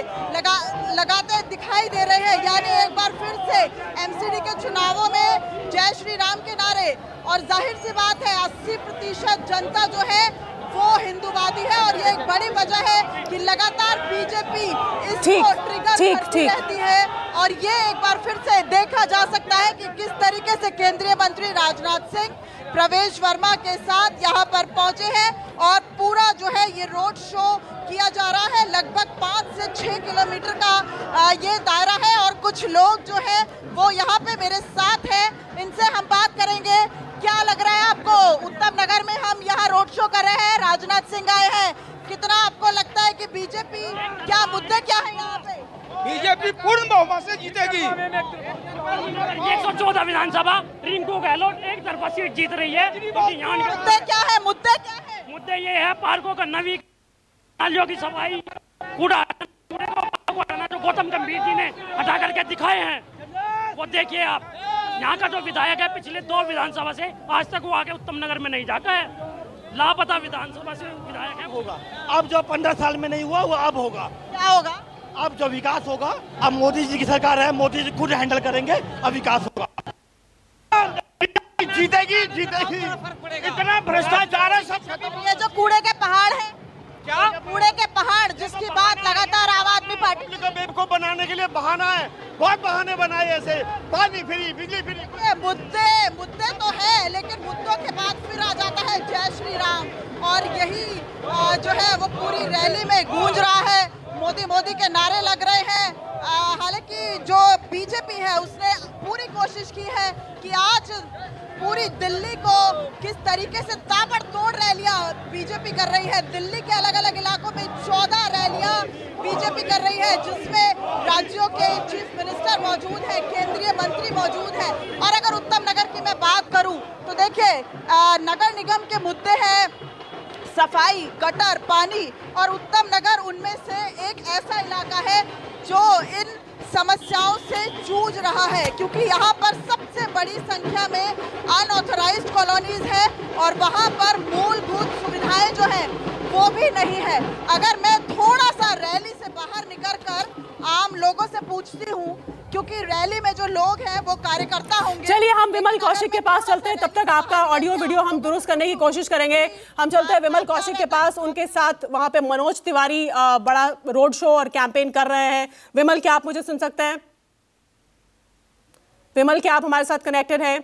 लगाते दिखाई दे रहे हैं। यानी एक बार फिर से एमसीडी के चुनावों में जय श्री राम के नारे। और जाहिर सी बात है, 80% जनता जो है वो हिंदूवादी है और ये एक बड़ी वजह है कि लगातार बीजेपी इसको ट्रिगर करती रहती है। और ये एक बार फिर से देखा जा सकता है कि किस तरीके से केंद्रीय मंत्री राजनाथ सिंह प्रवेश वर्मा के साथ यहाँ पर पहुंचे हैं और पूरा जो है ये रोड शो किया जा रहा है। लगभग 5 से 6 किलोमीटर का ये दायरा है और कुछ लोग जो है वो यहाँ पे मेरे साथ हैं, इनसे हम बात करेंगे। क्या लग रहा है आपको? उत्तम नगर में हम यहाँ रोड शो कर रहे हैं, राजनाथ सिंह आए हैं, कितना आपको लगता है कि बीजेपी, क्या मुद्दे क्या है यहाँ पे? बीजेपी पूर्ण बहुमत से जीतेगी। 114 विधानसभा रिंकू गहलोत एक तरफा सीट जीत रही है। मुद्दे क्या है? मुद्दे क्या है? मुद्दे ये है पार्कों का नवीकरण, नालियों की सफाई, कूड़ा को हटाना जो गौतम गंभीर जी ने हटा करके दिखाए हैं। वो देखिए आप, यहाँ का जो विधायक है पिछले 2 विधानसभा से आज तक वो आके उत्तम नगर में नहीं जाता है, लापता विधानसभा से विधायक है। होगा अब जो 15 साल में नहीं हुआ वो अब होगा। क्या होगा? अब जो विकास होगा, अब मोदी जी की सरकार है, मोदी जी खुद हैंडल करेंगे, अब विकास होगा। जीतेगी जीतेगी। इतना भ्रष्टाचार है सब खत्म। ये जो कूड़े के पहाड़ है, क्या कूड़े के पहाड़ जिसकी बात लगातार आम आदमी पार्टी को बेवकूफ बनाने के लिए बहाना है, बहुत बहाने बनाए ऐसे, पानी फ्री, बिजली फ्री। मुद्दे तो है, लेकिन मुद्दों के बाद फिर आ जाता है जय श्री राम और यही जो है वो पूरी रैली में गूंज रहा है। मोदी मोदी के नारे लग रहे हैं। हालांकि जो बीजेपी है उसने पूरी कोशिश की है कि आज पूरी दिल्ली को किस तरीके से ताबड़तोड़ रैलियां बीजेपी कर रही है। दिल्ली के अलग अलग इलाकों में 14 रैलियां बीजेपी कर रही है, जिसमें राज्यों के चीफ मिनिस्टर मौजूद है, केंद्रीय मंत्री मौजूद है। और अगर उत्तम नगर की मैं बात करूं तो देखिए, नगर निगम के मुद्दे हैं सफाई, गटर, पानी, और उत्तम नगर उनमें से एक ऐसा इलाका है जो इन समस्याओं से जूझ रहा है, क्योंकि यहाँ पर सबसे बड़ी संख्या में अनऑथराइज्ड कॉलोनीज है और वहाँ पर मूलभूत सुविधाएं जो हैं वो भी नहीं है। अगर मैं थोड़ा सा रैली से बाहर निकलकर आम लोगों से पूछती हूँ, क्योंकि रैली में जो लोग हैं वो कार्यकर्ता होंगे। चलिए हम विमल कौशिक के पास चलते हैं, तब तक आपका ऑडियो वीडियो हम दुरुस्त करने की कोशिश करेंगे। हम चलते हैं विमल कौशिक के पास, उनके साथ वहां पे मनोज तिवारी बड़ा रोड शो और कैंपेन कर रहे हैं। विमल, क्या आप मुझे सुन सकते हैं? विमल, क्या आप हमारे साथ कनेक्टेड हैं?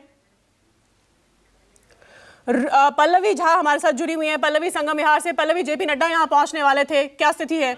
पल्लवी झा हमारे साथ जुड़ी हुई हैं, पल्लवी संगम विहार से। पल्लवी, जेपी नड्डा यहाँ पहुंचने वाले थे, क्या स्थिति है?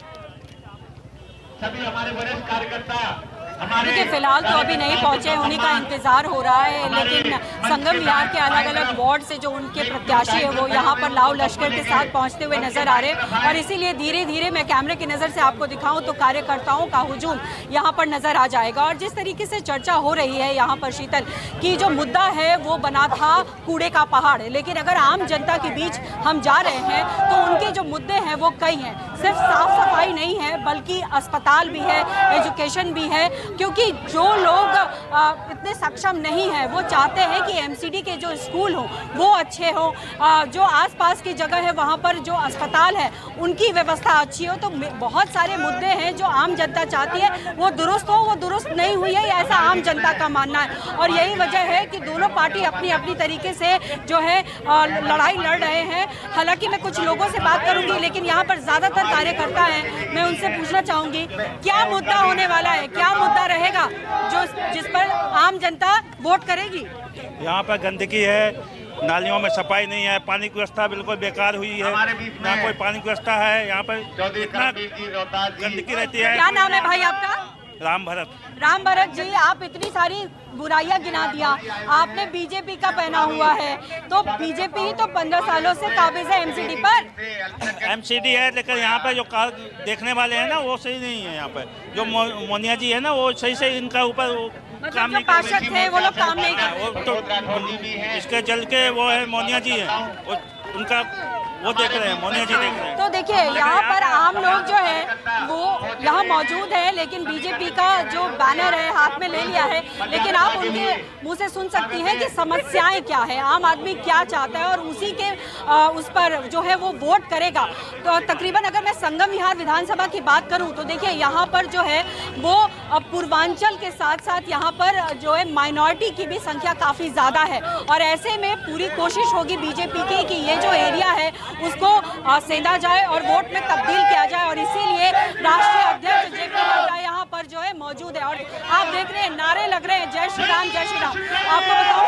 सभी हमारे वरिष्ठ कार्यकर्ता देखिए फिलहाल तो अभी नहीं पहुंचे, उन्हीं का इंतजार हो रहा है, लेकिन संगम विहार के अलग अलग वार्ड से जो उनके प्रत्याशी है वो यहाँ पर लाव लश्कर के साथ पहुंचते हुए नजर आ रहे हैं। और इसीलिए धीरे धीरे मैं कैमरे की नज़र से आपको दिखाऊं तो कार्यकर्ताओं का हुजूम यहाँ पर नजर आ जाएगा। और जिस तरीके से चर्चा हो रही है यहाँ पर शीतल की जो मुद्दा है वो बना था कूड़े का पहाड़, लेकिन अगर आम जनता के बीच हम जा रहे हैं तो उनके जो मुद्दे हैं वो कई हैं। सिर्फ साफ सफाई नहीं है बल्कि अस्पताल भी है, एजुकेशन भी है, क्योंकि जो लोग इतने सक्षम नहीं हैं वो चाहते हैं कि एमसीडी के जो स्कूल हो वो अच्छे हो, जो आसपास की जगह है वहाँ पर जो अस्पताल है उनकी व्यवस्था अच्छी हो। तो बहुत सारे मुद्दे हैं जो आम जनता चाहती है वो दुरुस्त हो, वो दुरुस्त नहीं हुई है, ऐसा आम जनता का मानना है। और यही वजह है कि दोनों पार्टी अपनी अपनी तरीके से जो है लड़ाई लड़ रहे हैं। हालांकि मैं कुछ लोगों से बात करूंगी, लेकिन यहाँ पर ज़्यादातर कार्यकर्ता हैं, मैं उनसे पूछना चाहूँगी क्या मुद्दा होने वाला है, क्या मुद्दा रहेगा जो जिस पर आम जनता वोट करेगी? यहाँ पर गंदगी है, नालियों में सफाई नहीं है, पानी की व्यवस्था बिल्कुल बेकार हुई है, ना कोई पानी की व्यवस्था है, यहाँ पर इतना गंदगी रहती है। क्या नाम है भाई आपका? राम भरत। राम भरत जी, आप इतनी सारी बुराइयां गिना दिया, आपने बीजेपी का पहना हुआ है, तो बीजेपी ही तो 15 सालों से काबिज है एमसीडी पर। एमसीडी है, लेकिन यहाँ पे जो कार देखने वाले हैं ना वो सही नहीं है। यहाँ पे जो मोनिया जी है ना वो सही से इनका ऊपर काम नहीं, पार्षद थे वो लोग काम नहीं कर रहे। तो इसके जल के वो है मोनिया जी है, उनका वो देख रहे हैं, मोनिया जी देख रहे हैं। तो देखिए यहाँ पर आम लोग जो है वो यहाँ मौजूद है, लेकिन बीजेपी का जो बैनर है हाथ में ले लिया है, लेकिन आप उनके मुंह से सुन सकती हैं कि समस्याएं क्या है, आम आदमी क्या चाहता है और उसी के उस पर जो है वो वोट करेगा। तो तकरीबन अगर मैं संगम विहार विधानसभा की बात करूँ तो देखिए यहाँ पर जो है वो पूर्वांचल के साथ साथ यहाँ पर जो है माइनॉरिटी की भी संख्या काफ़ी ज़्यादा है, और ऐसे में पूरी कोशिश होगी बीजेपी की कि ये जो एरिया है उसको सेंधा जाए और वोट में तब्दील किया जाए। और इसीलिए राष्ट्रीय अध्यक्ष जेपी नड्डा यहाँ पर जो है मौजूद है और आप देख रहे हैं नारे लग रहे हैं, जय श्री राम जय श्री राम। आपको बताऊं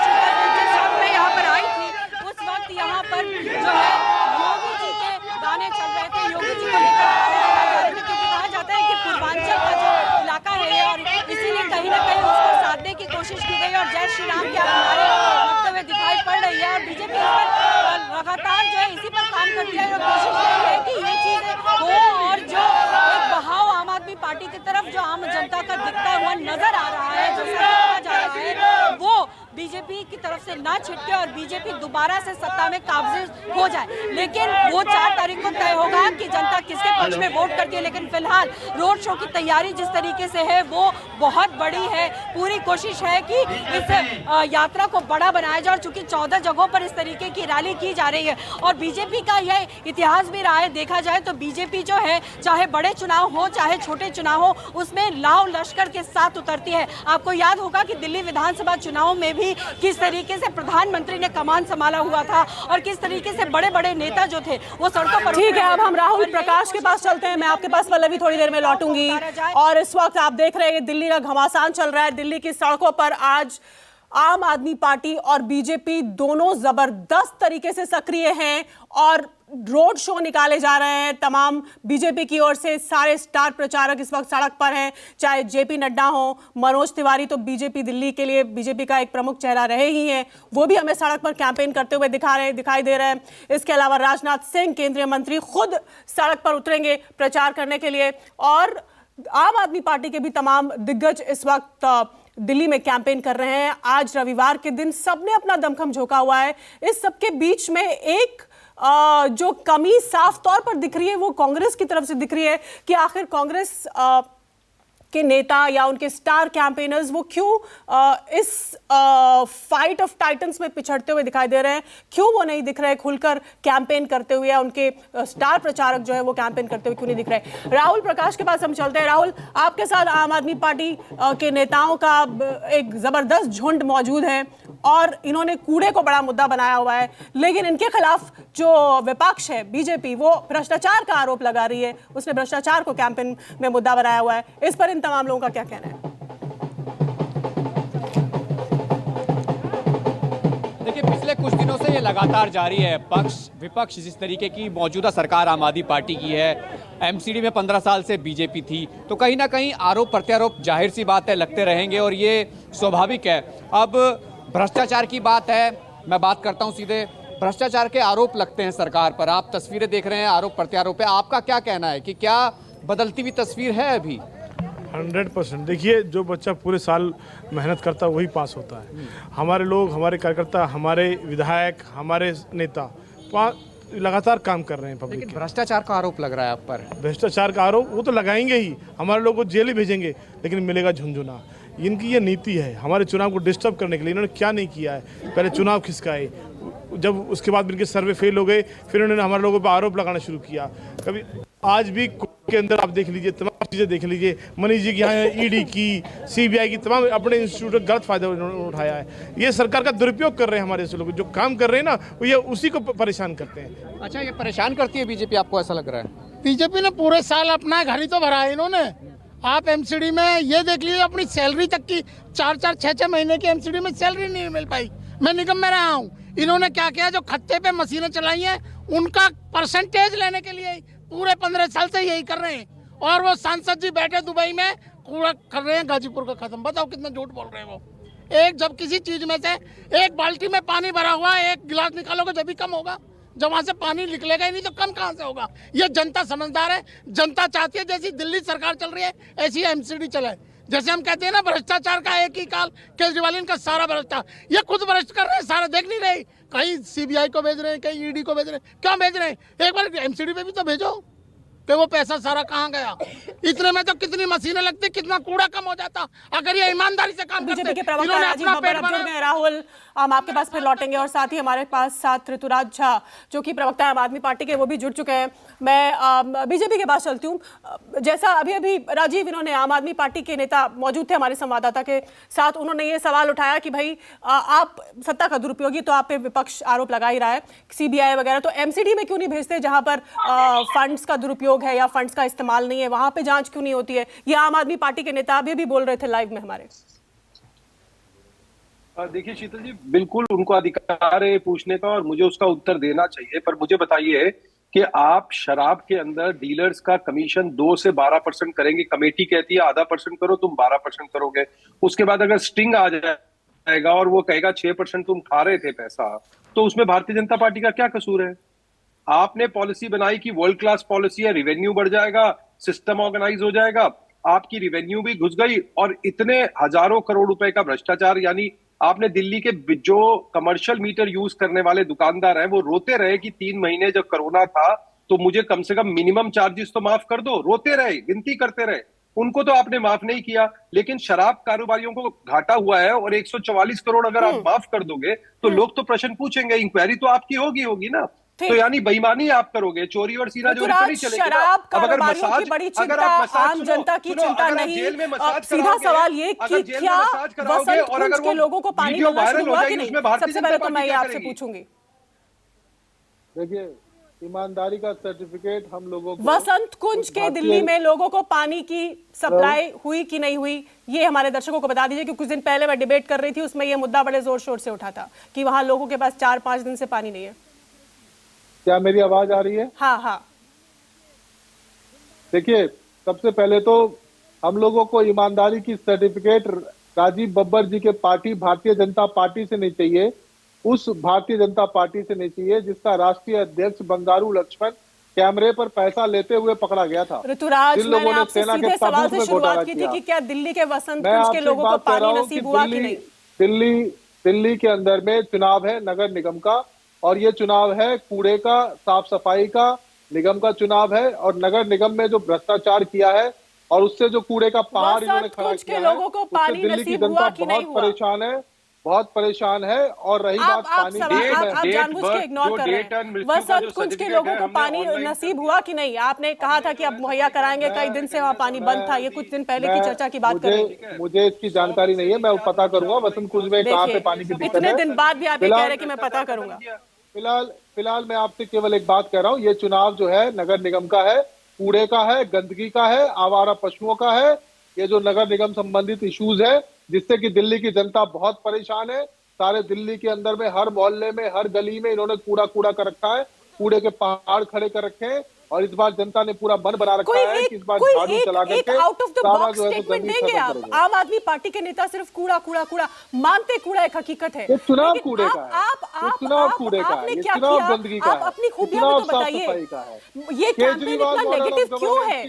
जिस वक्त मैं यहाँ पर आई थी उस वक्त यहाँ पर जो है योगी जी के गाने चल रहे थे, योगी जी को लेकर गाने चलाए जा रहे थे, क्योंकि कहा जाता है कि पूर्वांचल का जो इलाका है ये, और इसीलिए कहीं ना कहीं उसको साधने की कोशिश की गई और जय श्री राम के नारे लगते हुए दिखाई पड़ रही है। और बीजेपी लगातार जो है इसी पर काम करती है और कोशिश यही है कि ये चीज हो और जो एक बहाव आम आदमी पार्टी की तरफ जो आम जनता का दिखता हुआ नजर आ रहा है, जो कहा जा रहा है, वो बीजेपी की तरफ से ना छिटके और बीजेपी दोबारा से सत्ता में काबिज हो जाए। लेकिन वो 4 तारीख को तय होगा कि जनता किसके पक्ष में वोट करती है। लेकिन फिलहाल रोड शो की तैयारी जिस तरीके से है वो बहुत बड़ी है। पूरी कोशिश है कि इस यात्रा को बड़ा बनाया जाए और चूंकि 14 जगहों पर इस तरीके की रैली की जा रही है और बीजेपी का यह इतिहास भी रहा है, देखा जाए तो बीजेपी जो है चाहे बड़े चुनाव हो चाहे छोटे चुनाव हो उसमें लाव लश्कर के साथ उतरती है। आपको याद होगा कि दिल्ली विधानसभा चुनाव में भी किस तरीके से प्रधानमंत्री ने कमान संभाला हुआ था और किस तरीके से बड़े बड़े नेता जो थे वो सड़कों पर। ठीक है, अब हम राहुल प्रकाश के पास चलते हैं। मैं आपके पास पल्लवी थोड़ी देर में लौटूंगी। और इस वक्त आप देख रहे हैं दिल्ली का घमासान चल रहा है। दिल्ली की सड़कों पर आज आम आदमी पार्टी और बीजेपी दोनों जबरदस्त तरीके से सक्रिय हैं और रोड शो निकाले जा रहे हैं। तमाम बीजेपी की ओर से सारे स्टार प्रचारक इस वक्त सड़क पर हैं, चाहे जेपी नड्डा हो, मनोज तिवारी तो बीजेपी दिल्ली के लिए बीजेपी का एक प्रमुख चेहरा रहे ही हैं, वो भी हमें सड़क पर कैंपेन करते हुए दिखाई दे रहे हैं। इसके अलावा राजनाथ सिंह केंद्रीय मंत्री खुद सड़क पर उतरेंगे प्रचार करने के लिए और आम आदमी पार्टी के भी तमाम दिग्गज इस वक्त दिल्ली में कैंपेन कर रहे हैं। आज रविवार के दिन सबने अपना दमखम झोंका हुआ है। इस सबके बीच में एक जो कमी साफ तौर पर दिख रही है वो कांग्रेस की तरफ से दिख रही है कि आखिर कांग्रेस के नेता या उनके स्टार कैंपेनर्स वो क्यों इस फाइट ऑफ टाइटन्स में पिछड़ते हुए दिखाई दे रहे हैं, क्यों वो नहीं दिख रहे खुलकर कैंपेन करते हुए, या उनके स्टार प्रचारक जो है वो कैंपेन करते हुए क्यों नहीं दिख रहे। राहुल प्रकाश के पास हम चलते हैं। राहुल, आपके साथ आम आदमी पार्टी के नेताओं का एक जबरदस्त झुंड मौजूद है और इन्होंने कूड़े को बड़ा मुद्दा बनाया हुआ है, लेकिन इनके खिलाफ जो विपक्ष है बीजेपी वो भ्रष्टाचार का आरोप लगा रही है, उसने भ्रष्टाचार को कैंपेन में मुद्दा बनाया हुआ है। इस पर तमाम लोगों का क्या कहना है? देखिए, पिछले कुछ दिनों से ये लगातार जारी है। पक्ष विपक्ष जिस तरीके की मौजूदा सरकार आम आदमी पार्टी की है, एमसीडी में 15 साल से बीजेपी थी, तो कहीं ना कहीं आरोप प्रत्यारोप जाहिर सी बात है लगते रहेंगे और ये स्वाभाविक है। अब भ्रष्टाचार की बात है, मैं बात करता हूं सीधे, भ्रष्टाचार के आरोप लगते हैं सरकार पर, आप तस्वीरें देख रहे हैं आरोप प्रत्यारोप है, आपका क्या कहना है कि क्या बदलती हुई तस्वीर है अभी? 100%। देखिए, जो बच्चा पूरे साल मेहनत करता है वही पास होता है। हमारे लोग, हमारे कार्यकर्ता, हमारे विधायक, हमारे नेता लगातार काम कर रहे हैं पब्लिक। लेकिन भ्रष्टाचार का आरोप लग रहा है आप पर। भ्रष्टाचार का आरोप वो तो लगाएंगे ही, हमारे लोगों को जेल ही भेजेंगे, लेकिन मिलेगा झुंझुना। इनकी ये नीति है हमारे चुनाव को डिस्टर्ब करने के लिए। इन्होंने क्या नहीं किया है, पहले चुनाव खिसकाए, जब उसके बाद इनके सर्वे फेल हो गए फिर उन्होंने हमारे लोगों पर आरोप लगाना शुरू किया। कभी आज भी के अंदर आप देख लीजिए, तमाम चीज़ें देख लीजिए, मनीष जी की यहाँ ईडी की, सीबीआई की, तमाम अपने इंस्टीट्यूट का गलत फायदा उन्होंने उठाया है। ये सरकार का दुरुपयोग कर रहे हैं हमारे ऐसे लोग जो काम कर रहे हैं ना, वो ये उसी को परेशान करते हैं। अच्छा, ये परेशान करती है बीजेपी, आपको ऐसा लग रहा है? बीजेपी ने पूरे साल अपना घर ही तो भरा है इन्होंने। आप एमसीडी में ये देख लीजिए, अपनी सैलरी तक की 4-4, 6-6 महीने की एमसीडी में सैलरी नहीं मिल पाई। मैं निगम में रहा हूँ, इन्होंने क्या किया, जो खत्ते पे मशीनें चलाई हैं उनका परसेंटेज लेने के लिए पूरे 15 साल से यही कर रहे हैं। और वो सांसद जी बैठे दुबई में कूड़ा कर रहे हैं गाजीपुर का खत्म। बताओ कितना झूठ बोल रहे हैं वो। एक जब किसी चीज में से एक बाल्टी में पानी भरा हुआ है, एक गिलास निकालोगे जब भी कम होगा, जब वहां से पानी निकलेगा ही नहीं तो कम कहां से होगा। ये जनता समझदार है, जनता चाहती है जैसी दिल्ली सरकार चल रही है ऐसी एमसीडी चले। जैसे हम कहते हैं ना भ्रष्टाचार का एक ही काल, केजरीवाल इनका सारा भ्रष्टाचार, ये खुद भ्रष्ट कर रहे हैं, सारा देख नहीं रहे। कहीं सीबीआई को भेज रहे हैं, कहीं ईडी को भेज रहे हैं, क्यों भेज रहे हैं? एक बार एमसीडी पे भी तो भेजो, कि वो पैसा सारा कहाँ गया। इतने में तो कितनी मशीनें लगती, कितना कूड़ा कम हो जाता अगर ये ईमानदारी से काम करते। बीजेपी के प्रवक्ता राजीव बब्बर अब जुड़ गए। राहुल, हम आपके पास फिर लौटेंगे और साथ ही हमारे पास साथ ऋतुराज झा जो कि प्रवक्ता है आम आदमी पार्टी के, वो भी जुड़ चुके हैं। मैं बीजेपी के पास चलती हूँ। जैसा अभी राजीव, इन्होंने आम आदमी पार्टी के नेता मौजूद थे हमारे संवाददाता के साथ, उन्होंने ये सवाल उठाया कि भाई आप सत्ता का दुरुपयोगी तो आप पे विपक्ष आरोप लगा ही रहा है, सीबीआई वगैरह, तो एमसीडी में क्यों नहीं भेजते जहां पर फंड्स का दुरुपयोग है या फंड्स का इस्तेमाल नहीं है, वहां पे जांच क्यों नहीं होती है? ये आम आदमी पार्टी के नेता अभी भी बोल रहे थे लाइव में हमारे। देखिए शीतल जी, बिल्कुल उनको अधिकार है पूछने का और मुझे उसका उत्तर देना चाहिए, पर मुझे बताइए कि आप शराब के अंदर डीलर्स का कमीशन 2 से 12% करेंगे। कमेटी कहती है आधा % करो, तुम 12% करोगे। उसके बाद अगर स्टिंग आ जाएगा और वो कहेगा 6% तुम खा रहे थे पैसा, तो उसमें भारतीय जनता पार्टी का क्या कसूर है? आपने पॉलिसी बनाई कि वर्ल्ड क्लास पॉलिसी है, रिवेन्यू बढ़ जाएगा, सिस्टम ऑर्गेनाइज हो जाएगा, आपकी रिवेन्यू भी घुस गई और इतने हजारों करोड़ रुपए का भ्रष्टाचार। यानी आपने दिल्ली के जो कमर्शियल मीटर यूज करने वाले दुकानदार हैं वो रोते रहे कि 3 महीने जब कोरोना था तो मुझे कम से कम मिनिमम चार्जेस तो माफ कर दो, रोते रहे, गिनती करते रहे, उनको तो आपने माफ नहीं किया। लेकिन शराब कारोबारियों को घाटा हुआ है और 144 करोड़ अगर आप माफ कर दोगे तो लोग तो प्रश्न पूछेंगे, इंक्वायरी तो आपकी होगी ना। तो यानी बेईमानी आप करोगे, चोरी और सीना जोरी तो नहीं चलेगी। शराब कारोबारियों की बड़ी चिंता, आम जनता की चिंता नहीं। सीधा सवाल ये कि क्या वसंत कुंज के लोगों को पानी मिलना शुरू हुआ कि नहीं? सबसे पहले तो मैं ये आपसे पूछूंगी। देखिए, ईमानदारी का सर्टिफिकेट हम लोगों को, वसंत कुंज के दिल्ली में लोगों को पानी की सप्लाई हुई कि नहीं हुई, ये हमारे दर्शकों को बता दीजिए। क्योंकि कुछ दिन पहले मैं डिबेट कर रही थी, उसमें ये मुद्दा बड़े जोर शोर से उठा था कि वहां लोगों के पास 4-5 दिन से पानी नहीं है। क्या मेरी आवाज आ रही है? हाँ। देखिए, सबसे पहले तो हम लोगों को ईमानदारी की सर्टिफिकेट राजीव बब्बर जी के पार्टी भारतीय जनता पार्टी से नहीं चाहिए, उस भारतीय जनता पार्टी से नहीं चाहिए जिसका राष्ट्रीय अध्यक्ष बंगारू लक्ष्मण कैमरे पर पैसा लेते हुए पकड़ा गया था। ऋतुराज, मैंने आपसे सीधे सवाल से शुरुआत की थी कि क्या दिल्ली के वसंत कुंज के लोगों को पानी नसीब हुआ कि नहीं? दिल्ली के अंदर में चुनाव है नगर निगम का, और ये चुनाव है कूड़े का, साफ सफाई का, निगम का चुनाव है। और नगर निगम में जो भ्रष्टाचार किया है और उससे जो कूड़े का पहाड़ इन्होंने खड़ा किया है, उससे दिल्ली की जनता बहुत परेशान है। और रही बात पानी, आप जानबूझ के इग्नोर कर रहे हैं। वसंत कुंज के लोगों को पानी नसीब हुआ कि नहीं? आपने कहा था कि अब मुहैया कराएंगे, कई दिन से वहाँ पानी बंद था, ये कुछ दिन पहले की चर्चा की बात कर रहे हैं। मुझे इसकी जानकारी नहीं है, मैं पता करूंगा वसंत कुंज में कहाँ पे पानी की दिक्कत है। इतने दिन बाद भी आप ये कह रहे हैं कि मैं पता करूंगा। फिलहाल मैं आपसे केवल एक बात कह रहा हूँ, ये चुनाव जो है नगर निगम का है, कूड़े का है, गंदगी का है, आवारा पशुओं का है। ये जो नगर निगम संबंधित इश्यूज है जिससे कि दिल्ली की जनता बहुत परेशान है। सारे दिल्ली के अंदर में हर मोहल्ले में, हर गली में इन्होंने कूड़ा कर रखा है, कूड़े के पहाड़ खड़े कर रखे हैं। और इस बार जनता ने पूरा मन बना रखा है कि इस बार झाड़ू चला करके out of the box statement देंगे आप? आम आदमी पार्टी के नेता सिर्फ कूड़ा मानते, कूड़ा एक हकीकत है। चुनाव कूड़े का है, चुनाव कूड़े का है, चुनाव गंदगी का है, अपनी खूबियां भी तो बताइए। ये कैंपेन इतना नेगेटिव क्यों है?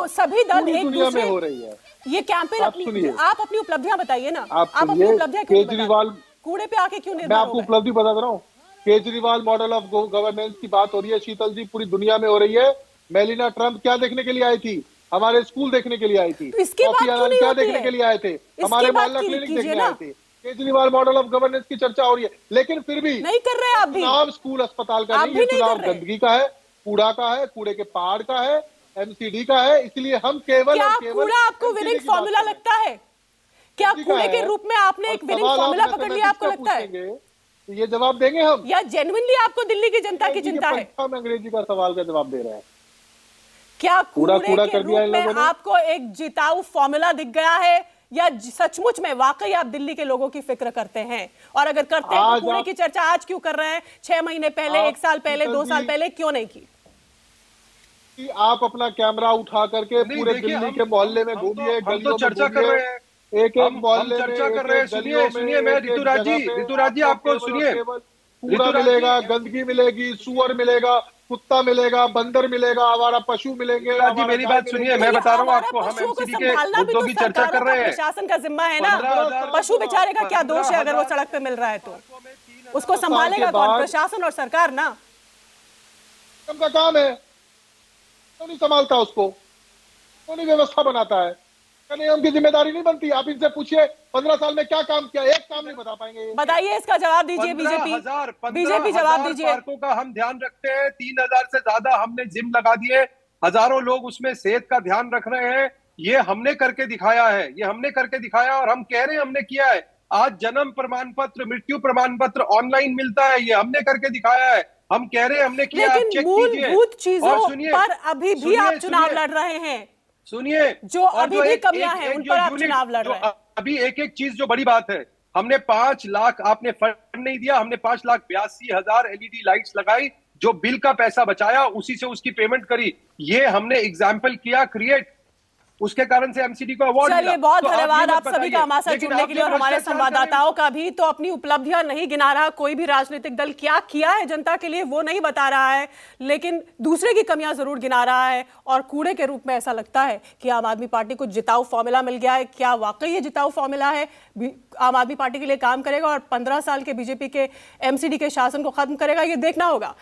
सभी दल एक दुनिया में हो रही है ये कैंपेन। आप अपनी उपलब्धियां बताइए ना, आप अपनी उपलब्धियां क्यों? केजरीवाल कूड़े पे आके क्यों निर्भर? मैं आपको उपलब्धि बता रहा हूँ। केजरीवाल मॉडल ऑफ गवर्नेंस की बात हो रही है शीतल जी, पूरी दुनिया में हो रही है। मेलिना ट्रंप क्या देखने के लिए आई थी? हमारे स्कूल देखने के लिए आई थी। क्या देखने के लिए आए थे? हमारे मोहल्ला क्लिनिक देखने आए थे। केजरीवाल मॉडल ऑफ गवर्नेंस की चर्चा हो रही है, लेकिन फिर भी नहीं कर रहे आप भी। चुनाव स्कूल अस्पताल का नहीं है, चुनाव गंदगी का है, कूड़ा का है, कूड़े के पहाड़ का है, एमसीडी का है। इसलिए हम केवल कूड़ा आपको विनिंग फॉर्मूला लगता है क्या? कूड़े के रूप में आपने एक विनिंग फॉर्मूला पकड़ लिया, आपको लगता है? ये जवाब देंगे हम, या जेन्युइनली आपको दिल्ली की जनता की चिंता है? हम अंग्रेजी का सवाल का जवाब दे रहे हैं। क्या कूड़े के रूप में आपको एक जिताऊ फॉर्मूला दिख गया है, या सचमुच में वाकई आप दिल्ली के लोगों की फिक्र करते हैं? और अगर करते हैं तो कूड़े की चर्चा आज क्यों कर रहे हैं? 6 महीने पहले, 1 साल पहले, 2 साल पहले क्यों नहीं की? कि आप अपना कैमरा उठा करके पूरे दिल्ली के मोहल्ले में घूमिए, गलियों में चर्चा कर रहे हैं, एक मोहल्ले चर्चा कर रहे हैं। सुनिए मैं ऋतुराज जी आपको सुनिए, कूड़ा मिलेगा, गंदगी मिलेगी, सुअर मिलेगा, कुत्ता मिलेगा, बंदर मिलेगा, आवारा पशु मिलेंगे। जी मेरी बात सुनिए, मैं बता रहा हूँ आपको, हम एमसीडी के मुद्दों की चर्चा कर रहे हैं। प्रशासन का जिम्मा है ना, पशु बेचारे का क्या दोष है? अगर वो सड़क पे मिल रहा है तो उसको संभालेगा कौन? प्रशासन और सरकार ना। का काम है, क्यों नहीं संभालता उसको, क्यों नहीं व्यवस्था बनाता है? क्या निगम की जिम्मेदारी नहीं बनती? आप इनसे पूछिए 15 साल में क्या काम किया, एक काम नहीं बता पाएंगे। बताइए, इसका जवाब दीजिए बीजेपी जवाब दीजिए। पार्कों का हम ध्यान रखते हैं, 3000 से ज्यादा हमने जिम लगा दिए, हजारों लोग उसमें सेहत का ध्यान रख रहे हैं। ये हमने करके दिखाया है, ये हमने करके दिखाया और हम कह रहे हैं हमने किया है। आज जन्म प्रमाण पत्र, मृत्यु प्रमाण पत्र ऑनलाइन मिलता है, ये हमने करके दिखाया है। हम कह रहे हैं हमने किया है, लेकिन मूलभूत चीजों पर अभी भी आप चुनाव लड़ रहे हैं। सुनिए, जो अभी भी कमियां हैं उन पर आप चुनाव लड़ रहे हैं। अभी एक एक चीज जो बड़ी बात है, हमने 5 लाख, आपने फंड नहीं दिया, हमने 5,82,000 LED लाइट्स लगाई, जो बिल का पैसा बचाया उसी से उसकी पेमेंट करी। ये हमने एग्जाम्पल किया क्रिएट, उसके कारण से एमसीडी को अवार्ड मिला। चलिए, बहुत तो धन्यवाद आप सभी का हमारे साथ जुड़ने के लिए और हमारे संवाददाताओं का भी। तो अपनी उपलब्धियां नहीं गिना रहा कोई भी राजनीतिक दल, क्या किया है जनता के लिए वो नहीं बता रहा है, लेकिन दूसरे की कमियां जरूर गिना रहा है। और कूड़े के रूप में ऐसा लगता है कि आम आदमी पार्टी को जिताऊ फॉर्मूला मिल गया है। क्या वाकई ये जिताऊ फॉर्मूला है, आम आदमी पार्टी के लिए काम करेगा और 15 साल के बीजेपी के एमसीडी के शासन को खत्म करेगा? ये देखना होगा।